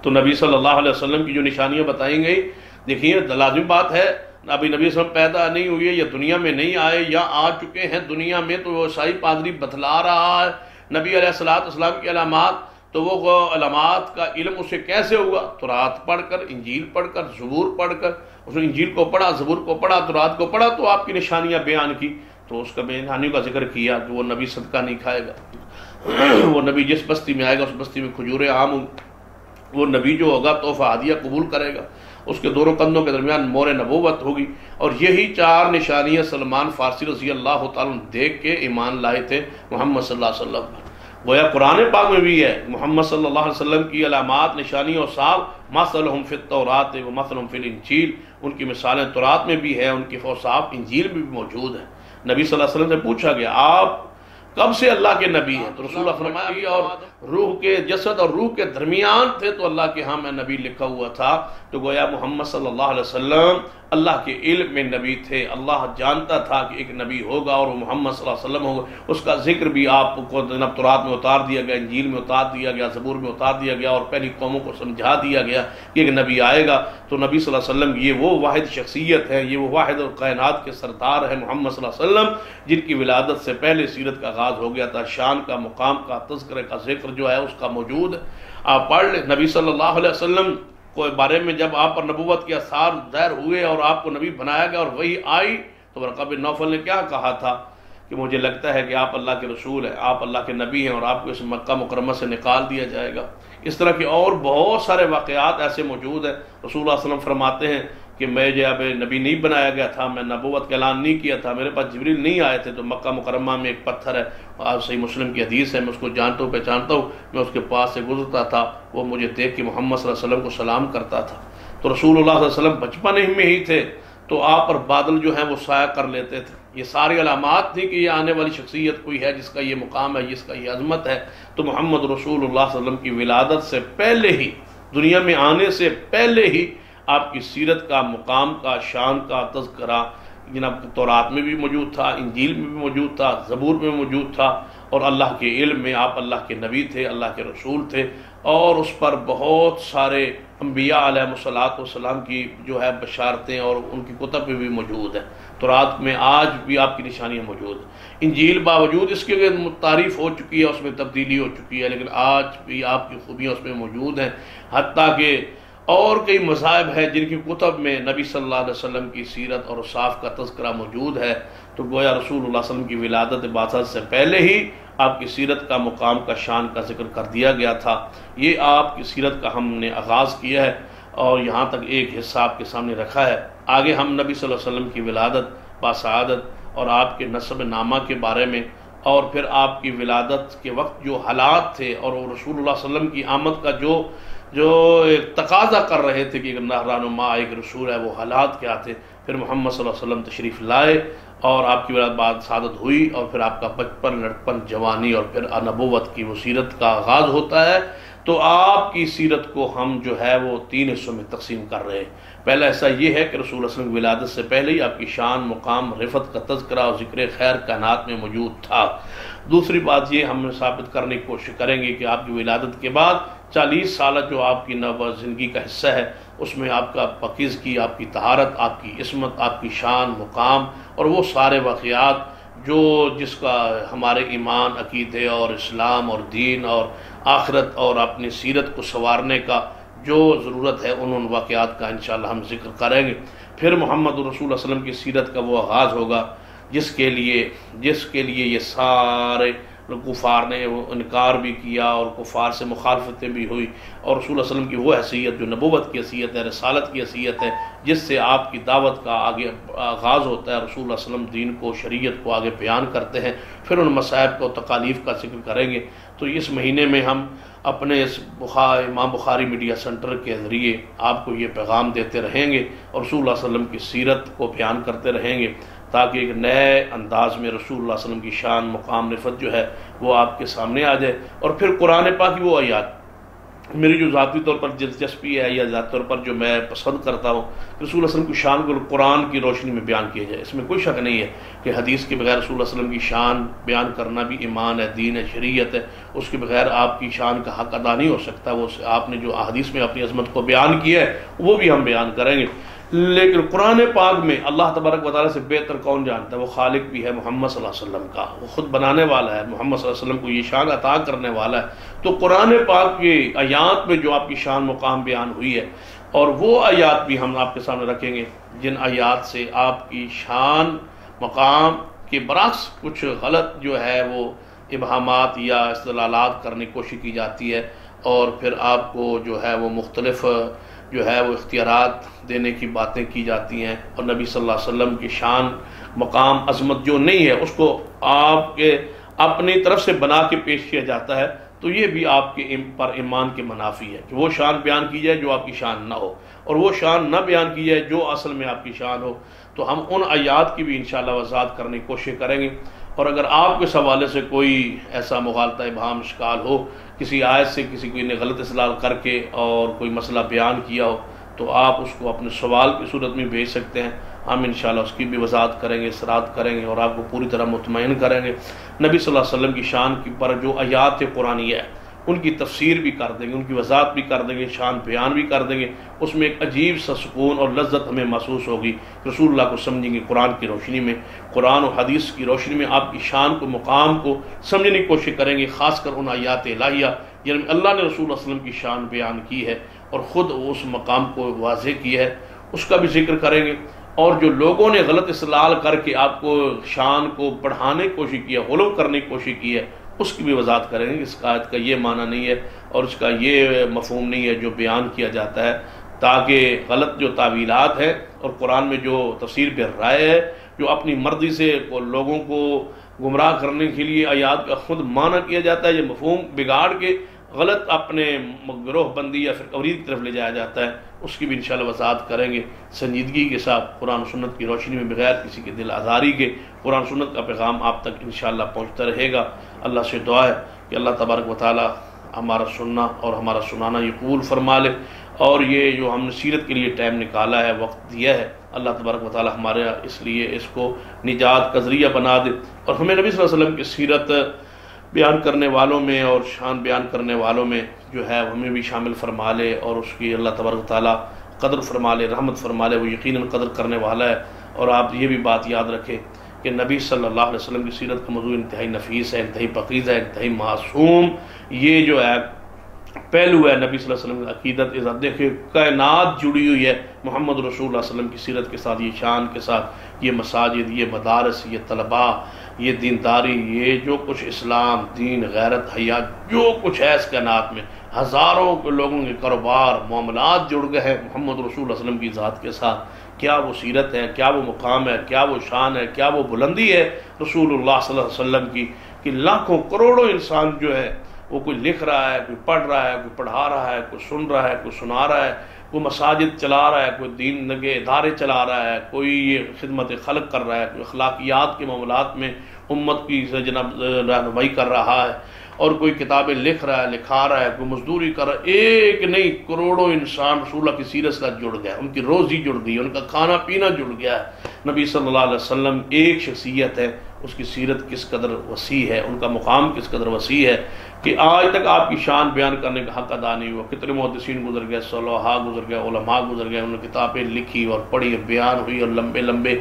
تو نبی صلی اللہ علیہ وسلم کی جو نشانیاں بتائیں گئی، دیکھیے لازم بات ہے، ابھی نبی صلی اللہ علیہ وسلم پیدا نہیں ہوئے یا دنیا میں نہیں آئے یا آ چکے ہیں دنیا میں، تو وہ عیسائی پادری بتلا رہا ہے نبی علیہ السلام کی علامات، تو وہ علامات کا علم اسے کیسے ہوا؟ تورات پڑھ کر، انجیل پڑھ کر، زبور پڑھ کر۔ اس نے انجیل کو پڑھا، زبور کو پڑھا، تورات کو پڑھا، تو آپ کی نشانیاں بیان کی، تو اس کا نشانیوں کا ذکر کیا کہ وہ نبی صدقہ نہیں کھائے گا، وہ نبی جس بستی میں آئے گا اس بستی میں کھجوریں عام ہوں، وہ نبی جو ہوگا تحفہ ہدیہ قبول کرے گا، اس کے دونوں کندھوں کے درمیان مور نبوت ہوگی۔ اور یہی چار نشانیاں سلمان فارسی رضی اللہ تعالیٰ دیکھ کے ایمان لائے تھے محمد صلی اللہ علیہ وسلم پر۔ گویا قرآن پاک میں بھی ہے محمد صلی اللہ علیہ وسلم کی علامات، نشانی اور صاحب مثلہم فی التوراۃ و مثلہم فی الانجیل، ان کی مثالیں تورات میں بھی ہے، ان کی اوصاف انجیل میں بھی موجود ہیں۔ نبی صلی اللہ علیہ وسلم سے پوچھا گیا آپ کب سے اللہ کے نبی ہیں؟ تو رسول اللہ فرمایا اور روح کے جسد اور روح کے درمیان تھے تو اللہ کے ہاں میں نبی لکھا ہوا تھا۔ تو گویا محمد صلی اللہ علیہ وسلم اللہ کے علم میں نبی تھے، اللہ جانتا تھا کہ ایک نبی ہوگا اور وہ محمد صلی اللہ علیہ وسلم ہوگا۔ اس کا ذکر بھی آپ کو تورات میں اتار دیا گیا، انجیل میں اتار دیا گیا، زبور میں اتار دیا گیا، اور پہلی قوموں کو سمجھا دیا گیا کہ ایک نبی آئے گا۔ تو نبی صلی اللہ علیہ وسلم یہ وہ واحد شخصیت ہے، یہ وہ واحد کائنات کے سردار ہے محمد صلی اللہ علیہ وسلم، جن کی ولادت سے پہلے سیرت کا آغاز ہو گیا تھا۔ شان کا، مقام کا، تذکرے کا ذکر جو ہے اس کا موجود ہے، آپ پڑھ لیں۔ نبی صلی اللہ علیہ وسلم کوئی بارے میں جب آپ پر نبوت کے آثار ظاہر ہوئے اور آپ کو نبی بنایا گیا اور وہی آئی تو ورقہ بن نوفل نے کیا کہا تھا کہ مجھے لگتا ہے کہ آپ اللہ کے رسول ہیں، آپ اللہ کے نبی ہیں اور آپ کو اس مکہ مکرمہ سے نکال دیا جائے گا۔ اس طرح کے اور بہت سارے واقعات ایسے موجود ہیں۔ رسول اللہ صلی اللہ علیہ وسلم فرماتے ہیں کہ میں جب نبی نہیں بنایا گیا تھا، میں نبوت کا اعلان نہیں کیا تھا، میرے پاس جبریل نہیں آئے تھے، تو مکہ مکرمہ میں ایک پتھر ہے، آج صحیح مسلم کی حدیث ہے، میں اس کو جانتا ہوں پہچانتا ہوں، میں اس کے پاس سے گزرتا تھا، وہ مجھے دیکھ کے محمد صلی اللہ علیہ وسلم کو سلام کرتا تھا۔ تو رسول اللہ صلی اللہ علیہ وسلم بچپن میں ہی تھے تو آپ پر بادل جو ہیں وہ سایہ کر لیتے تھے۔ یہ ساری علامات تھی کہ یہ آنے والی شخصیت کوئی ہے جس کا یہ مقام ہے، جس کا یہ عظمت ہے۔ تو محمد رسول اللہ صلی اللہ علیہ وسلم کی ولادت سے پہلے ہی، دنیا میں آنے سے پہلے ہی آپ کی سیرت کا، مقام کا، شان کا تذکرہ جناب تورات میں بھی موجود تھا، انجیل میں بھی موجود تھا، زبور میں موجود تھا، اور اللہ کے علم میں آپ اللہ کے نبی تھے، اللہ کے رسول تھے، اور اس پر بہت سارے انبیاء علیہ السلام کی جو ہے بشارتیں اور ان کی کتب میں بھی موجود ہیں۔ تورات میں آج بھی آپ کی نشانیاں موجود ہیں۔ انجیل باوجود اس کے تعریف ہو چکی ہے، اس میں تبدیلی ہو چکی ہے، لیکن آج بھی آپ کی خوبیاں اس میں موجود ہیں، حتیٰ کہ اور کئی مذاہب ہیں جن کی کتب میں نبی صلی اللہ علیہ وسلم کی سیرت اور اوصاف کا تذکرہ موجود ہے۔ تو گویا رسول اللہ صلی اللہ علیہ وسلم کی ولادت بعثت سے پہلے ہی آپ کی سیرت کا، مقام کا، شان کا ذکر کر دیا گیا تھا۔ یہ آپ کی سیرت کا ہم نے آغاز کیا ہے اور یہاں تک ایک حصہ آپ کے سامنے رکھا ہے۔ آگے ہم نبی صلی اللہ علیہ وسلم کی ولادت باسعادت اور آپ کے نسب نامہ کے بارے میں، اور پھر آپ کی ولادت کے وقت جو حالات تھے اور رسول اللہ صلی اللہ علیہ وسلم کی آمد کا جو ایک تقاضا کر رہے تھے کہ رہنما ایک رسول ہے، وہ حالات کیا تھے۔ پھر محمد صلی اللہ علیہ وسلم تشریف لائے اور آپ کی ولادت بعد سعادت ہوئی، اور پھر آپ کا بچپن، لڑکپن، جوانی اور پھر نبوت کی وہ سیرت کا آغاز ہوتا ہے۔ تو آپ کی سیرت کو ہم جو ہے وہ 3 حصوں میں تقسیم کر رہے ہیں۔ پہلا حصہ یہ ہے کہ رسول اللہ صلی اللہ علیہ وسلم کی ولادت سے پہلے ہی آپ کی شان، مقام، رفعت کا تذکرہ اور ذکر خیر کائنات میں موجود تھا۔ دوسری بات یہ ہم ثابت کرنے کی کوشش کریں گے کہ آپ کی ولادت کے بعد 40 سالہ جو آپ کی زندگی کا حصہ ہے، اس میں آپ کا پاکیزگی، آپ کی طہارت، آپ کی عصمت، آپ کی شان، مقام اور وہ سارے واقعات جس کا ہمارے ایمان، عقیدے اور اسلام اور دین اور آخرت اور اپنی سیرت کو سنوارنے کا جو ضرورت ہے، ان واقعات کا انشاءاللہ ہم ذکر کریں گے۔ پھر محمد رسول اللہ صلی اللہ علیہ وسلم کی سیرت کا وہ آغاز ہوگا جس کے لیے یہ سارے کفار نے وہ انکار بھی کیا اور کفار سے مخالفتیں بھی ہوئی، اور رسول اللہ صلی اللہ علیہ وسلم کی وہ حیثیت جو نبوت کی حیثیت ہے، رسالت کی حیثیت ہے، جس سے آپ کی دعوت کا آگے آغاز ہوتا ہے۔ رسول اللہ صلی اللہ علیہ وسلم دین کو، شریعت کو آگے بیان کرتے ہیں، پھر ان مصائب کو، تکالیف کا ذکر کریں گے۔ تو اس مہینے میں ہم اپنے اس امام بخاری میڈیا سینٹر کے ذریعے آپ کو یہ پیغام دیتے رہیں گے اور رسول اللہ صلی اللہ علیہ وسلم کی سیرت کو بیان کرتے رہیں گے، تاکہ ایک نئے انداز میں رسول اللہ صلی اللہ علیہ وسلم کی شان، مقام، رفعت جو ہے وہ آپ کے سامنے آ جائے۔ اور پھر قرآن پاک کی وہ آیات میری جو ذاتی طور پر دلچسپی ہے یا ذاتی طور پر جو میں پسند کرتا ہوں، رسول اللہ صلی اللہ علیہ وسلم کی شان کو قرآن کی روشنی میں بیان کیا جائے۔ اس میں کوئی شک نہیں ہے کہ حدیث کے بغیر رسول اللہ صلی اللہ علیہ وسلم کی شان بیان کرنا بھی ایمان ہے، دین ہے، شریعت ہے۔ اس کے بغیر آپ کی شان کا حق ادا نہیں ہو سکتا۔ وہ آپ نے جو حدیث میں اپنی عظمت کو بیان کیا ہے وہ بھی ہم بیان کریں گے۔ لیکن قرآن پاک میں اللہ تبارک و تعالیٰ سے بہتر کون جانتا ہے؟ وہ خالق بھی ہے محمد صلی اللہ علیہ وسلم کا، وہ خود بنانے والا ہے، محمد صلی اللہ علیہ وسلم کو یہ شان عطا کرنے والا ہے۔ تو قرآن پاک کی آیات میں جو آپ کی شان، مقام بیان ہوئی ہے، اور وہ آیات بھی ہم آپ کے سامنے رکھیں گے جن آیات سے آپ کی شان، مقام کے برعکس کچھ غلط جو ہے وہ ابہامات یا استدلالات کرنے کی کوشش کی جاتی ہے، اور پھر آپ کو جو ہے وہ مختلف جو ہے وہ اختیارات دینے کی باتیں کی جاتی ہیں، اور نبی صلی اللہ علیہ وسلم کی شان، مقام، عظمت جو نہیں ہے اس کو آپ کے اپنی طرف سے بنا کے پیش کیا جاتا ہے۔ تو یہ بھی آپ کے پر ایمان کے منافی ہے کہ وہ شان بیان کی جائے جو آپ کی شان نہ ہو، اور وہ شان نہ بیان کی جائے جو اصل میں آپ کی شان ہو۔ تو ہم ان آیات کی بھی انشاءاللہ وضاحت کرنے کی کوشش کریں گے، اور اگر آپ کے حوالے سے کوئی ایسا مغالطہ، ابہام، اشکال ہو، کسی آیت سے کسی کوئی نے غلط استدلال کر کے اور کوئی مسئلہ بیان کیا ہو، تو آپ اس کو اپنے سوال کی صورت میں بھیج سکتے ہیں۔ ہم انشاءاللہ اس کی بھی وضاحت کریں گے، اصرار کریں گے، اور آپ کو پوری طرح مطمئن کریں گے۔ نبی صلی اللہ علیہ وسلم کی شان کی پر جو آیات قرآنیہ ہے ان کی تفسیر بھی کر دیں گے، ان کی وضاحت بھی کر دیں گے، شان بیان بھی کر دیں گے۔ اس میں ایک عجیب سا سکون اور لذت ہمیں محسوس ہوگی، رسول اللہ کو سمجھیں گے قرآن کی روشنی میں، قرآن و حدیث کی روشنی میں آپ کی شان کو، مقام کو سمجھنے کی کوشش کریں گے، خاص کر ان آیات الہیہ جن میں اللہ نے رسول اللہ صلی اللہ علیہ وسلم کی شان بیان کی ہے، اور خود اس مقام کو واضح کیا ہے اس کا بھی ذکر کریں گے، اور جو لوگوں نے غلط استدلال کر کے آپ کو شان کو بڑھانے کی کوشش کی ہے، غلو کرنے کی کوشش کی ہے، اس کی بھی وضاحت کریں گے۔ اس آیت کا یہ معنی نہیں ہے اور اس کا یہ مفہوم نہیں ہے جو بیان کیا جاتا ہے، تاکہ غلط جو تعویلات ہیں اور قرآن میں جو تفسیر بالرائے ہے، جو اپنی مرضی سے لوگوں کو گمراہ کرنے کے لیے آیات کا خود معنی کیا جاتا ہے، یہ مفہوم بگاڑ کے غلط اپنے گروہ بندی یا پھر توحید کی طرف لے جایا جاتا ہے، اس کی بھی انشاءاللہ وضاحت کریں گے سنجیدگی کے ساتھ، قرآن و سنت کی روشنی میں بغیر کسی کے دل آزاری کے قرآن و سنت کا پیغام آپ تک انشاءاللہ پہنچتا رہے گا۔ اللہ سے دعا ہے کہ اللہ تبارک و تعالی ہمارا سننا اور ہمارا سنانا یہ قبول فرما لے، اور یہ جو ہم نے سیرت کے لیے ٹائم نکالا ہے، وقت دیا ہے، اللہ تبارک و تعالی ہمارے اس لیے اس کو نجات کا ذریعہ بنا دے، اور ہمیں نبی صلی اللہ علیہ وسلم کی سیرت بیان کرنے والوں میں اور شان بیان کرنے والوں میں جو ہے ہمیں بھی شامل فرما لے، اور اس کی اللہ تبارک و تعالی قدر فرما لے، رحمت فرما لے، وہ یقیناً قدر کرنے والا ہے۔ اور آپ یہ بھی بات یاد رکھیں کہ نبی صلی اللہ علیہ وسلم کی سیرت کا موضوع انتہائی نفیس ہے، انتہائی پاکیزہ ہے، انتہائی معصوم یہ جو ہے پہلو ہے نبی صلی اللہ علیہ وسلم کی عقیدت۔ دیکھیں کائنات جڑی ہوئی ہے محمد رسول اللہ صلی اللہ علیہ وسلم کی سیرت کے ساتھ، یہ شان کے ساتھ، یہ مساجد، یہ مدارس، یہ طلباء، یہ دینداری، یہ جو کچھ اسلام، دین، غیرت، حیا، جو کچھ ہے اس کائنات میں، ہزاروں کے لوگوں کے کاروبار، معاملات جڑ گئے ہیں محمد رسول اللہ صلی اللہ علیہ وسلم کی ذات کے ساتھ۔ کیا وہ سیرت ہے، کیا وہ مقام ہے، کیا وہ شان ہے، کیا وہ بلندی ہے رسول اللہ صلی اللہ علیہ وسلم کی، کہ لاکھوں کروڑوں انسان جو ہے وہ کوئی لکھ رہا ہے، کوئی پڑھ رہا ہے، کوئی پڑھا رہا ہے، کوئی سن رہا ہے، کوئی سنا رہا ہے، کوئی مساجد چلا رہا ہے، کوئی دین کے ادارے چلا رہا ہے، کوئی یہ خدمت خلق کر رہا ہے، کوئی اخلاقیات کے معاملات میں امت کی جناب رہنمائی کر رہا ہے، اور کوئی کتابیں لکھ رہا ہے، لکھا رہا ہے، کوئی مزدوری کر رہا ہے۔ ایک نہیں کروڑوں انسان رسول اللہ کی سیرت سے جڑ گئے، ان کی روزی جڑ گئی، ان کا کھانا پینا جڑ گیا ہے۔ نبی صلی اللہ علیہ وسلم ایک شخصیت ہے، اس کی سیرت کس قدر وسیع ہے، ان کا مقام کس قدر وسیع ہے کہ آج تک آپ کی شان بیان کرنے کا حق ادا نہیں ہوا۔ کتنے محدثین گزر گئے، صلحاء گزر گئے، علماء گزر گئے، انہوں نے کتابیں لکھی اور پڑھی اور بیان ہوئی اور لمبے لمبے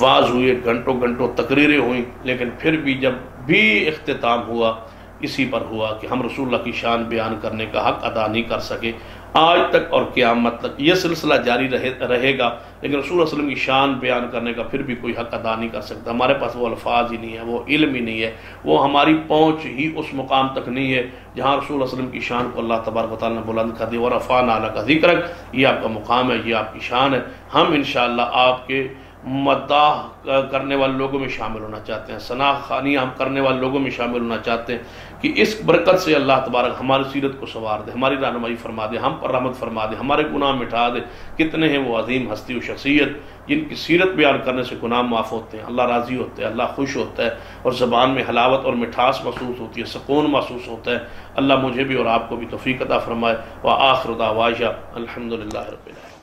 واعظ ہوئے، گھنٹوں گھنٹوں تقریریں ہوئیں، لیکن پھر بھی جب بھی اختتام ہوا اسی پر ہوا کہ ہم رسول اللہ کی شان بیان کرنے کا حق ادا نہیں کر سکے۔ آج تک اور قیامت تک یہ سلسلہ جاری رہے گا، لیکن رسول اللہ صلی اللہ علیہ وسلم کی شان بیان کرنے کا پھر بھی کوئی حق ادا نہیں کر سکتا۔ ہمارے پاس وہ الفاظ ہی نہیں ہے، وہ علم ہی نہیں ہے، وہ ہماری پہنچ ہی اس مقام تک نہیں ہے جہاں رسول اللہ صلی اللہ علیہ وسلم کی شان کو اللہ تبارک و تعالیٰ نے بلند کر دی۔ وَرَفَعْنَا لَكَ ذِكْرَكَ، یہ آپ کا مقام ہے، یہ آپ کی شان ہے۔ ہم انشاءاللہ آپ کے مداح کرنے والے لوگوں میں شامل ہونا چاہتے ہیں، ثنا خوانی ہم کرنے والے لوگوں میں شامل ہونا چاہتے ہیں کہ اس برکت سے اللہ تبارک ہماری سیرت کو سنوار دے، ہماری رہنمائی فرما دے، ہم پر رحمت فرما دے، ہمارے گناہ مٹا دے۔ کتنے ہیں وہ عظیم ہستی و شخصیت جن کی سیرت بیان کرنے سے گناہ معاف ہوتے ہیں، اللہ راضی ہوتا ہے، اللہ خوش ہوتا ہے، اور زبان میں حلاوت اور مٹھاس محسوس ہوتی ہے، سکون محسوس ہوتا ہے۔ اللہ مجھے بھی اور آپ کو بھی توفیق عطا فرمائے۔ وآخر دعوانا الحمدللہ رب العالمین۔